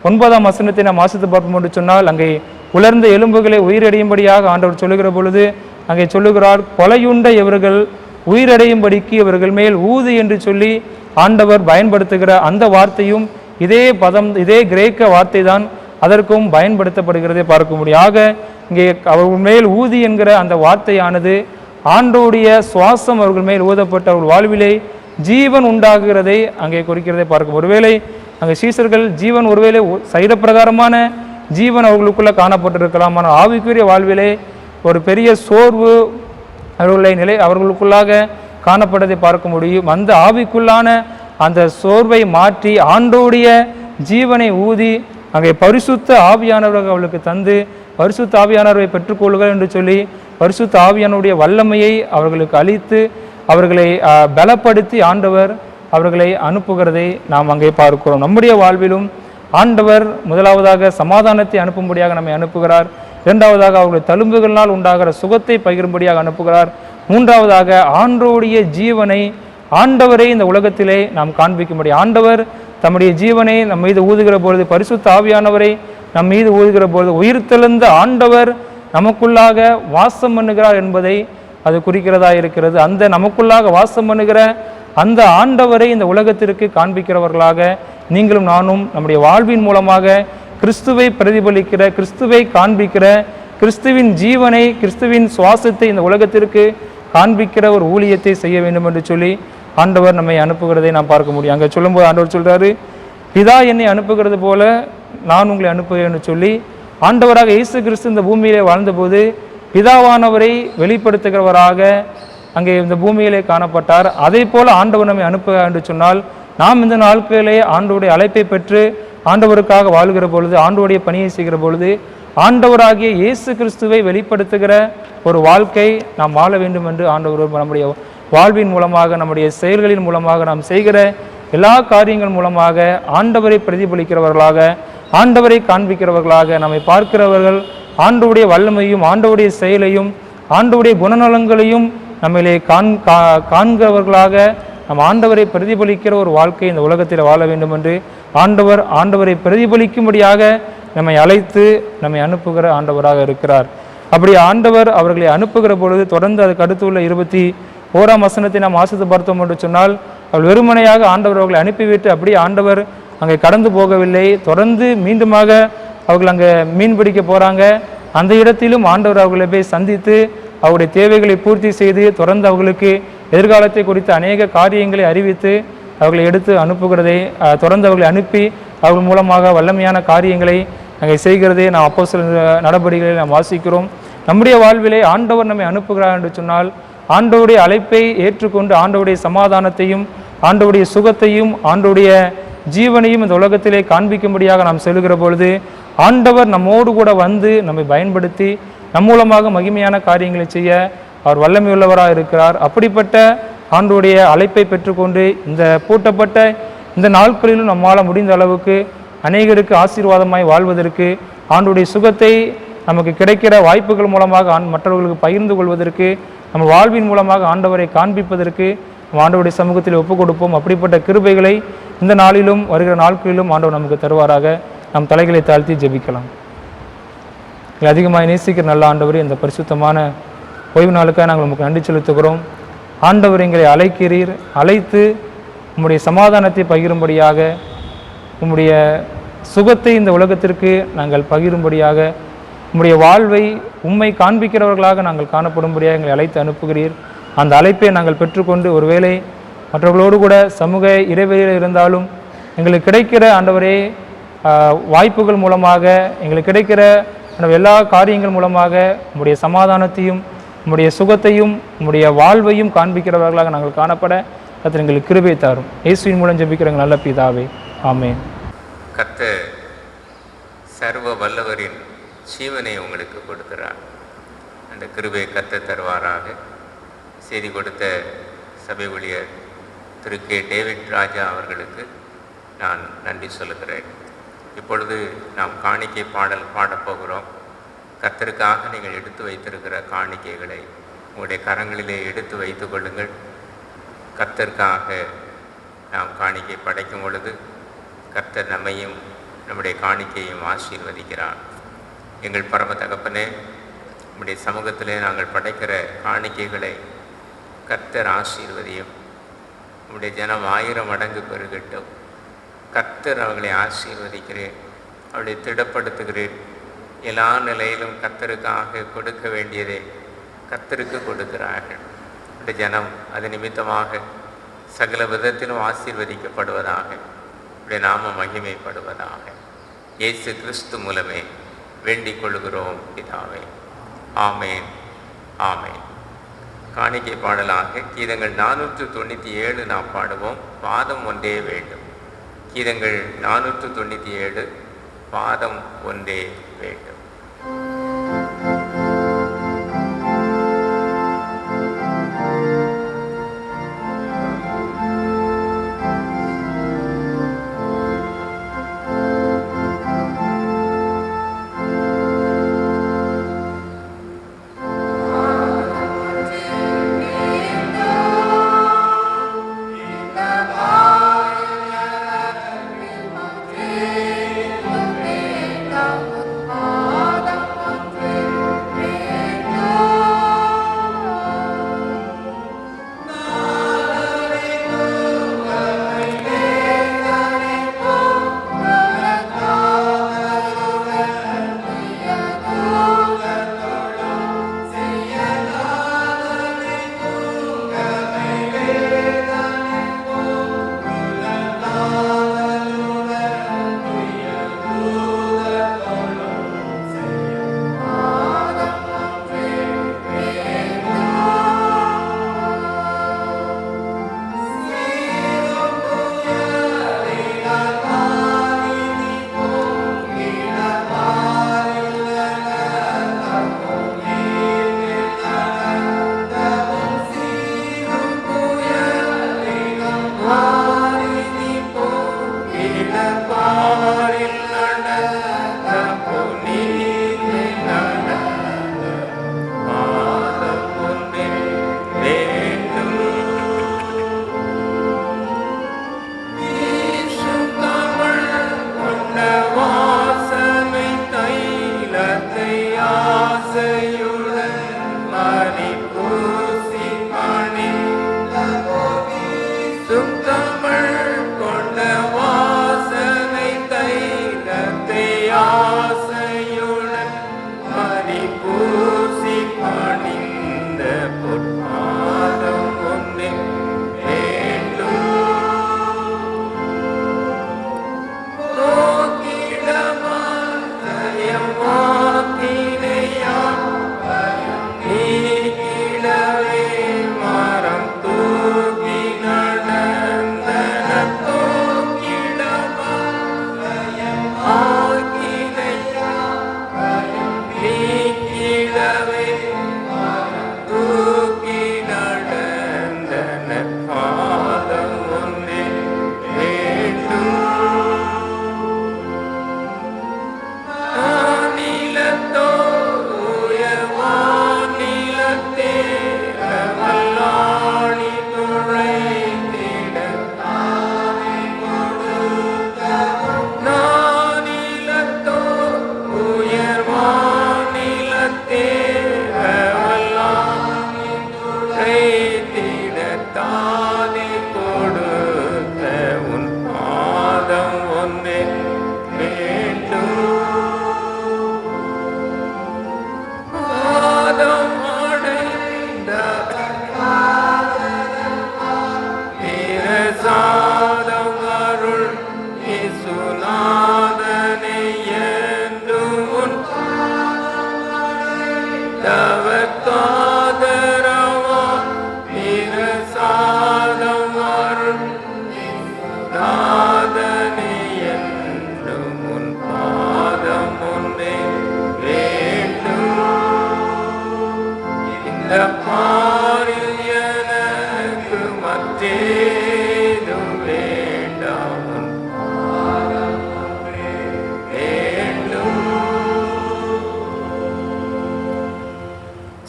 9ஆம் வசனத்தை நாம் வாசித்து பார்ப்போம் என்று சொன்னால், அங்கே உலர்ந்த எலும்புகளை உயிரடையும்படியாக ஆண்டவர் சொல்லுகிற பொழுது அங்கே சொல்லுகிறார், கொலையுண்ட இவர்கள் உயிரடையும்படிக்கு இவர்கள் மேல் ஊது என்று சொல்லி ஆண்டவர் பயன்படுத்துகிற அந்த வார்த்தையும் இதே பதம், இதே கிரேக்க வார்த்தை தான் அதற்கும் பயன்படுத்தப்படுகிறதை பார்க்க முடியும். ஆக இங்கே அவர்கள் மேல் ஊதி என்கிற அந்த வார்த்தையானது ஆண்டோடைய சுவாசம் அவர்கள் மேல் ஊதப்பட்ட அவர்கள் வாழ்விலே ஜீவன் உண்டாகுகிறதை அங்கே குறிக்கிறதை பார்க்கும். ஒருவேளை அங்கே சீசர்கள் ஜீவன் ஒருவேளை சைரப்பிரகாரமான ஜீவன் அவர்களுக்குள்ள காணப்பட்டிருக்கலாம், ஆனால் ஆவிக்குரிய வாழ்விலே ஒரு பெரிய சோர்வு அவர்களுக்குள்ளாக காணப்பட்டதை பார்க்க முடியும். அந்த ஆவிக்குள்ளான அந்த சோர்வை மாற்றி ஆண்டோடைய ஜீவனை ஊதி அங்கே பரிசுத்த ஆவியானவர்கள் அவர்களுக்கு தந்து பரிசுத்த ஆவியானவரை பெற்றுக்கொள்ளுங்கள் என்று சொல்லி பரிசுத்த ஆவியானுடைய வல்லமையை அவர்களுக்கு அளித்து அவர்களை பலப்படுத்தி ஆண்டவர் அவர்களை அனுப்புகிறதை நாம் அங்கே பார்க்கிறோம். நம்முடைய வாழ்விலும் ஆண்டவர் முதலாவதாக சமாதானத்தை அனுப்பும்படியாக நம்மை அனுப்புகிறார். இரண்டாவதாக அவர்களுடைய தழும்புகளினால் உண்டாகிற சுகத்தை பகிரும்படியாக அனுப்புகிறார். மூன்றாவதாக ஆண்டோடைய ஜீவனை ஆண்டவரை இந்த உலகத்திலே நாம் காண்பிக்கும்படி ஆண்டவர் தம்முடைய ஜீவனை நம் மீது ஊதுகிற பொழுது, பரிசுத்த ஆவியானவரை நம் மீது ஊதுகிற பொழுது உயிர்த்தெழுந்த ஆண்டவர் நமக்குள்ளாக வாசம் பண்ணுகிறார் என்பதை அது குறிக்கிறதா இருக்கிறது. அந்த நமக்குள்ளாக வாசம் பண்ணுகிற அந்த ஆண்டவரை இந்த உலகத்திற்கு காண்பிக்கிறவர்களாக நீங்களும் நானும் நம்முடைய வாழ்வின் மூலமாக கிறிஸ்துவை பிரதிபலிக்கிற, கிறிஸ்துவை காண்பிக்கிற, கிறிஸ்துவின் ஜீவனை, கிறிஸ்துவின் சுவாசத்தை இந்த உலகத்திற்கு காண்பிக்கிற ஒரு ஊழியத்தை செய்ய வேண்டும் என்று சொல்லி ஆண்டவர் நம்மை அனுப்புகிறதை நாம் பார்க்க முடியும். அங்கே சொல்லும்போது ஆண்டவர் சொல்கிறாரு, பிதா என்னை அனுப்புகிறது போல நான் உங்களை அனுப்புகிறேன் என்று சொல்லி ஆண்டவராக இயேசு கிறிஸ்து இந்த பூமியிலே வாழ்ந்தபோது பிதாவானவரை வெளிப்படுத்துகிறவராக அங்கே இந்த பூமியிலே காணப்பட்டார். அதே போல ஆண்டவர் நம்மை அனுப்புகிறார் என்று சொன்னால், நாம் இந்த நாட்களிலே ஆண்டவருடைய அழைப்பை பெற்று ஆண்டவருக்காக வாழ்கிற பொழுது, ஆண்டவருடைய பணியை செய்கிற பொழுது ஆண்டவராகிய இயேசு கிறிஸ்துவை வெளிப்படுத்துகிற ஒரு வாழ்க்கை நாம் வாழ வேண்டும் என்று ஆண்டவர் நம்முடைய வாழ்வின் மூலமாக, நம்முடைய செயல்களின் மூலமாக, நாம் செய்கிற எல்லா காரியங்கள் மூலமாக ஆண்டவரை பிரதிபலிக்கிறவர்களாக, ஆண்டவரை காண்பிக்கிறவர்களாக, நம்மை பார்க்கிறவர்கள் ஆண்டவருடைய வல்லமையும் ஆண்டவருடைய செயலையும் ஆண்டவருடைய குணநலங்களையும் நம்மிலே காண்கிறவர்களாக நம் ஆண்டவரை பிரதிபலிக்கிற ஒரு வாழ்க்கை இந்த உலகத்தில் வாழ வேண்டும் என்று ஆண்டவரை பிரதிபலிக்கும்படியாக நம்மை அழைத்து நம்மை அனுப்புகிற ஆண்டவராக இருக்கிறார். அப்படி ஆண்டவர் அவர்களை அனுப்புகிற பொழுது தொடர்ந்து அதுக்கு அடுத்து உள்ள 21ஆம் வசனத்தை நாம் வாசித்து பார்த்தோம் என்று சொன்னால், அவள் வெறுமனையாக ஆண்டவர் அவர்களை அனுப்பிவிட்டு அப்படியே ஆண்டவர் அங்கே கடந்து போகவில்லை. தொடர்ந்து மீண்டுமாக அவர்கள் அங்கே மீன் பிடிக்க போகிறாங்க. அந்த இடத்திலும் ஆண்டவர் அவர்களை போய் சந்தித்து அவருடைய தேவைகளை பூர்த்தி செய்து தொடர்ந்து அவர்களுக்கு எதிர்காலத்தை குறித்த அநேக காரியங்களை அறிவித்து அவர்களை எடுத்து அனுப்புகிறதை, தொடர்ந்து அவர்களை அனுப்பி அவர்கள் மூலமாக வல்லமையான காரியங்களை அங்கே செய்கிறதே நாம் அப்போஸ்தலர் நடவடிக்கைகளை நாம் வாசிக்கிறோம். நம்முடைய வாழ்விலே ஆண்டவர் நம்மை அனுப்புகிறார் என்று சொன்னால், ஆண்டவருடைய அழைப்பை ஏற்றுக்கொண்டு ஆண்டவருடைய சமாதானத்தையும் ஆண்டவருடைய சுகத்தையும் ஆண்டவருடைய ஜீவனையும் இந்த உலகத்திலே காண்பிக்கும்படியாக நாம் செல்கிற பொழுது ஆண்டவர் நம்மோடு கூட வந்து நம்மை பயன்படுத்தி நம் மூலமாக மகிமையான காரியங்களை செய்ய அவர் வல்லமையுள்ளவராக இருக்கிறார். அப்படிப்பட்ட ஆண்டவருடைய அழைப்பை பெற்றுக்கொண்டு இந்த பூட்டப்பட்ட இந்த நாட்களிலும் நம்மால் முடிந்த அளவுக்கு அநேகருக்கு ஆசீர்வாதமாய் வாழ்வதற்கு, ஆண்டவருடைய சுகத்தை நமக்கு கிடைக்கிற வாய்ப்புகள் மூலமாக மற்றவர்களுக்கு பகிர்ந்து கொள்வதற்கு, நம்ம வாழ்வின் மூலமாக ஆண்டவரை காண்பிப்பதற்கு ஆண்டவருடைய சமூகத்தில் ஒப்புக் கொடுப்போம். அப்படிப்பட்ட கிருபைகளை இந்த நாளிலும் வருகிற நாட்களிலும் ஆண்டவர் நமக்கு தருவாராக. நம் தலைகளை தாழ்த்தி ஜெபிக்கலாம். அதிகமாக நேசிக்கிற நல்ல ஆண்டவரே, இந்த பரிசுத்தமான ஓய்வு நாளுக்காக நாங்கள் உங்களுக்கு நன்றி செலுத்துகிறோம். ஆண்டவர் எங்களை அழைக்கிறீர், அழைத்து உம்முடைய சமாதானத்தை பகிரும்படியாக, உம்முடைய சுகத்தை இந்த உலகத்திற்கு நாங்கள் பகிரும்படியாக, உம்முடைய வாழ்வை உம்மை காண்பிக்கிறவர்களாக நாங்கள் காணப்படும்படியாக எங்களை அழைத்து அனுப்புகிறீர். அந்த அழைப்பை நாங்கள் பெற்றுக்கொண்டு ஒருவேளை மற்றவர்களோடு கூட சமூக இடைவெளியில் இருந்தாலும் எங்களுக்கு கிடைக்கிற ஆண்டவரே வாய்ப்புகள் மூலமாக, எங்களுக்கு கிடைக்கிற எல்லா காரியங்கள் மூலமாக உம்முடைய சமாதானத்தையும் உம்முடைய சுகத்தையும் உம்முடைய வாழ்வையும் காண்பிக்கிறவர்களாக நாங்கள் காணப்பட கர்த்தர் எங்களுக்கு கிருபை தாரும். இயேசுவின் மூலம் ஜெபிக்கிற நல்ல பிதாவே, ஆமென். கர்த்தர் சர்வ வல்லவரின் ஜீவனை உங்களுக்கு கொடுக்கிறார். அந்த கிருபை கர்த்தர் தருவாராக. செய்தி கொடுத்த சபை ஊழியர் திரு கே டேவிட் ராஜா அவர்களுக்கு நான் நன்றி சொல்லுகிறேன். இப்பொழுது நாம் காணிக்கை பாடல் பாடப்போகிறோம். கர்த்தருக்காக நீங்கள் எடுத்து வைத்திருக்கிற காணிக்கைகளை உங்களுடைய கரங்களிலே எடுத்து வைத்து கொள்ளுங்கள். கர்த்தருக்காக நாம் காணிக்கை படைக்கும் பொழுது கர்த்தர் நம்மையும் நம்முடைய காணிக்கையும் ஆசீர்வதிக்கிறார். எங்கள் பரம தகப்பனே, நம்முடைய சமூகத்திலே நாங்கள் படைக்கிற காணிக்கைகளை கர்த்தர் ஆசீர்வதியும். நம்முடைய ஜனம் 1000 மடங்கு பெருகட்டும். கர்த்தர் அவர்களை ஆசீர்வதிக்கிறேன், அவர்களை திடப்படுத்துகிறேன். எல்லா நிலையிலும் கர்த்தருக்காக கொடுக்க வேண்டியதை கர்த்தருக்கு கொடுக்கிறார்கள். இந்த ஜனம் அது நிமித்தமாக சகல விதத்திலும் ஆசீர்வதிக்கப்படுவதாக, உடைய நாம மகிமைப்படுவதாக. இயேசு கிறிஸ்து மூலமே வேண்டிக் கொள்கிறோம் பிதாவே. ஆமேன், ஆமேன். காணிக்கை பாடலாக கீதங்கள் 497 நாம் பாடுவோம். பாதம் ஒன்றே வேண்டும். கீதங்கள் 497 பாதம் ஒன்றே வேண்டும். Oh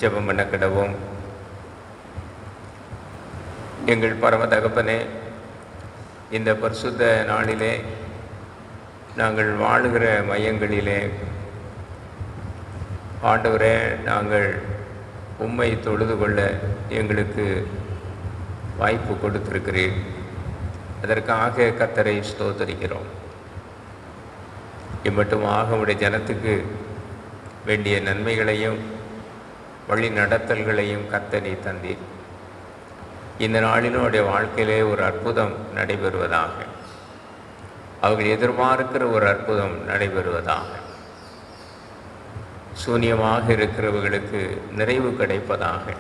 ஜெபம் பண்ண கிடவோம். எங்கள் பரம தகப்பனே, இந்த பரிசுத்த நாளிலே நாங்கள் வாழுகிற மையங்களிலே ஆண்டவரே, நாங்கள் உம்மை தொழுது கொள்ள எங்களுக்கு வாய்ப்பு கொடுத்திருக்கிறீர். அதற்காக கர்த்தரை ஸ்தோத்தரிக்கிறோம். இம்மட்டுமாக உடைய ஜனத்துக்கு வேண்டிய நன்மைகளையும் வழி நடத்தல்களையும் கர்த்தர் நீ தந்தீர். இந்த நாளிலும் அவருடைய வாழ்க்கையிலே ஒரு அற்புதம் நடைபெறுவதாக, அவர்கள் எதிர்பார்க்கிற ஒரு அற்புதம் நடைபெறுவதாக. சூன்யமாக இருக்கிறவர்களுக்கு நிறைவு கிடைப்பதாக,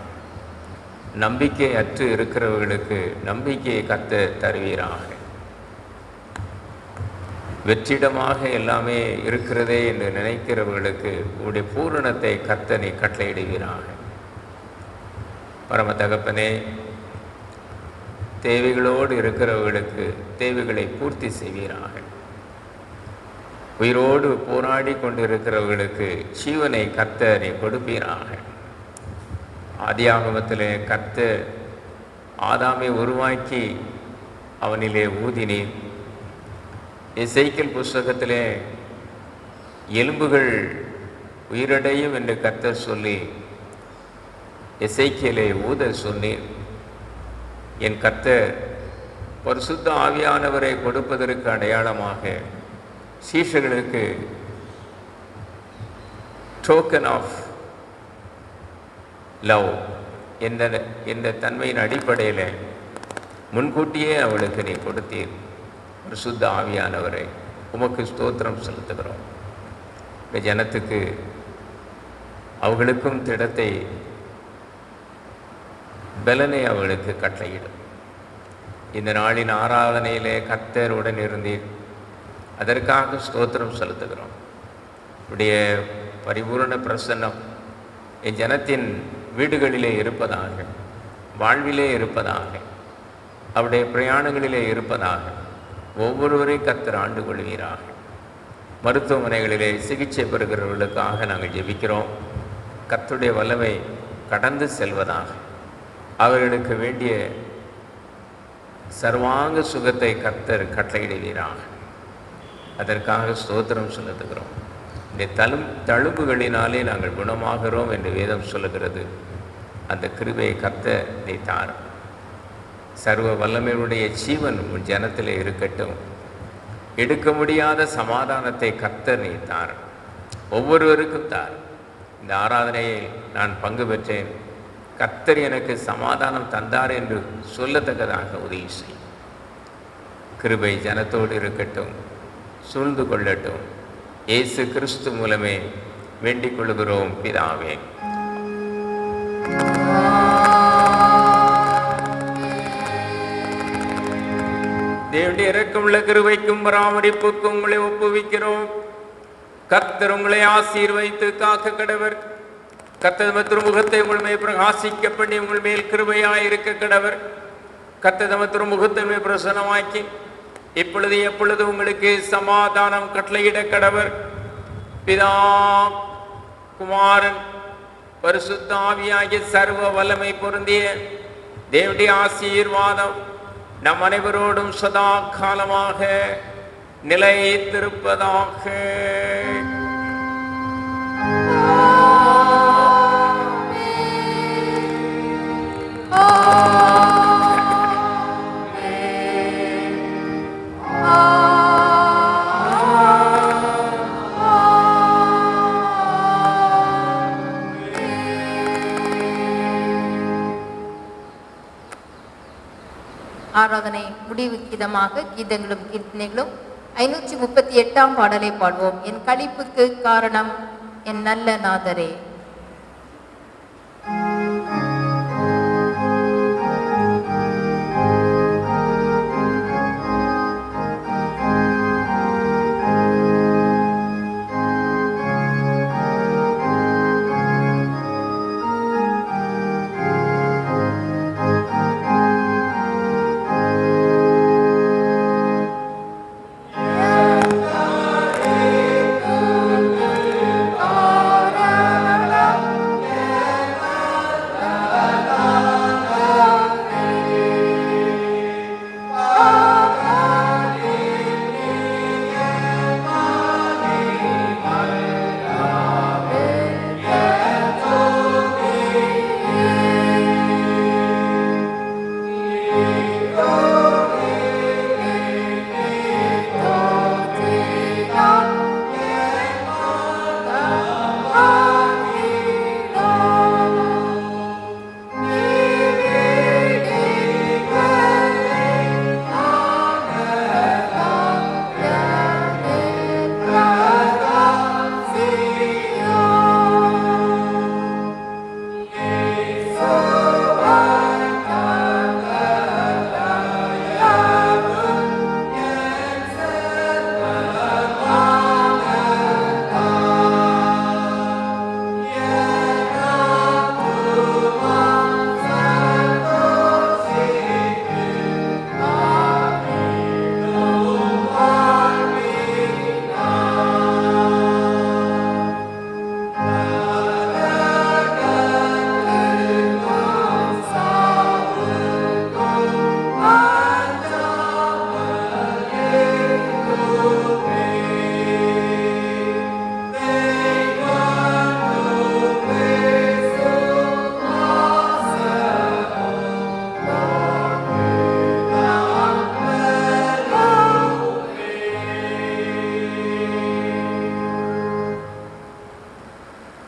நம்பிக்கை அற்று இருக்கிறவர்களுக்கு நம்பிக்கையை கர்த்தர் தருவீராக. வெற்றிடமாக எல்லாமே இருக்கிறதே என்று நினைக்கிறவர்களுக்கு உடைய பூரணத்தை கர்த்தர் நீ கட்டளையிடுவீராக. பரம தகப்பனே, தேவைகளோடு இருக்கிறவர்களுக்கு தேவைகளை பூர்த்தி செய்வீராக. உயிரோடு போராடி கொண்டிருக்கிறவர்களுக்கு ஜீவனை கர்த்தர் நீ கொடுப்பீராக. ஆதியாகமத்திலே கர்த்தர் ஆதாமை உருவாக்கி அவனிலே ஊதினீர். எசேக்கியேல் புஸ்தகத்திலே எலும்புகள் உயிரடையும் என்று கர்த்தர் சொல்லி எசேக்கியேலை ஊத சொன்னீர். என் கர்த்தர் பரிசுத்த ஆவியானவரை கொடுப்பதற்கு அடையாளமாக சீஷர்களுக்கு டோக்கன் ஆஃப் லவ் என்ற தன்மையின் அடிப்படையில் முன்கூட்டியே அவளுக்கு நீ கொடுத்தீர். பரிசுத்த ஆவியானவரை உமக்கு ஸ்தோத்திரம் செலுத்துகிறோம். இந்த ஜனத்துக்கு அவர்களுக்கும் திடத்தை பலனை அவர்களுக்கு கட்டளையிடும். இந்த நாளின் ஆராதனையிலே கர்த்தர் உடன் இருந்தீர். அதற்காக ஸ்தோத்திரம் செலுத்துகிறோம். உடைய பரிபூரண பிரசன்னம் என் ஜனத்தின் வீடுகளிலே இருப்பதாக, வாழ்விலே இருப்பதாக, அவருடைய பிரயாணங்களிலே இருப்பதாக, ஒவ்வொருவரையும் கர்த்தர் ஆண்டு கொள்வீராக. மருத்துவமனைகளிலே சிகிச்சை பெறுகிறவர்களுக்காக நாங்கள் ஜெபிக்கிறோம். கர்த்தருடைய வல்லமை கடந்து செல்வதாக, அவர்களுக்கு வேண்டிய சர்வாங்க சுகத்தை கர்த்தர் கட்டளையிடுவீராக. அதற்காக ஸ்தோத்திரம் செலுத்துகிறோம். இந்த தழும்புகளினாலே நாங்கள் குணமாகிறோம் என்று வேதம் சொல்லுகிறது. அந்த கிருபையை கர்த்தர் நீ தாரும். சர்வ வல்லமையுடைய ஜீவன் உன் ஜனத்திலே இருக்கட்டும். எடுக்க முடியாத சமாதானத்தை கர்த்தர் நீ தாரும். ஒவ்வொருவருக்கும் தார். இந்த ஆராதனையை நான் பங்கு பெற்றேன், கர்த்தர் எனக்கு சமாதானம் தந்தார் என்று சொல்லத்தக்கதாக உதவி செய். கிருபை ஜனத்தோடு இருக்கட்டும், சூழ்ந்து கொள்ளட்டும். இயேசு கிறிஸ்து மூலமே வேண்டிக் கொள்கிறோம் பிதாவே. தேவனுடைய இரக்கமுள்ள கிருபைக்கும் பராமரிப்புக்கும் உங்களை ஒப்புவிக்கிறோம். கர்த்தர் உங்களை ஆசீர்வதித்து காக்க கடவர். கர்த்தர் தமது முகத்தை உங்கள் மேல் பிரகாசிக்க பண்ணி உங்கள் மேல் கிருபையாயிருக்க கடவர். கர்த்தர் தமது முகத்தை மேல் பிரசன்னமாக்கி இப்பொழுது எப்பொழுது உங்களுக்கு சமாதானம் கட்டளையிட கடவர். பிதா, குமாரன், பரிசுத்த ஆவியாகிய சர்வ வல்லமை பொருந்திய தேவனுடைய ஆசீர்வாதம் நம் அனைவரோடும் சதா காலமாக நிலைத்திருப்பதாக. ஆராதனை முடிவு கீதமாக கீதங்களும் கீர்த்தனைகளும் 538ஆம் பாடலை பாடுவோம். என் களிப்புக்கு காரணம் என் நல்ல நாதரே. Oh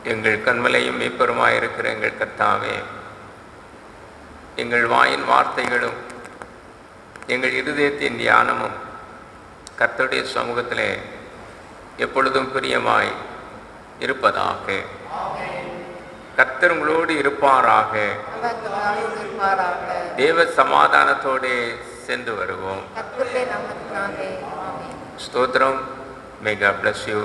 எங்கள் கண்மலையும் மீப்பெருமாயிருக்கிற எங்கள் கர்த்தாவே, எங்கள் வாயின் வார்த்தைகளும் எங்கள் இருதயத்தின் தியானமும் கர்த்தருடைய சமூகத்திலே எப்பொழுதும் பிரியமாய் இருப்பதாக. கர்த்தர் உங்களோடு இருப்பாராக. தேவ சமாதானத்தோடு சென்று வருவோம். ஸ்தோத்திரம். May God bless you.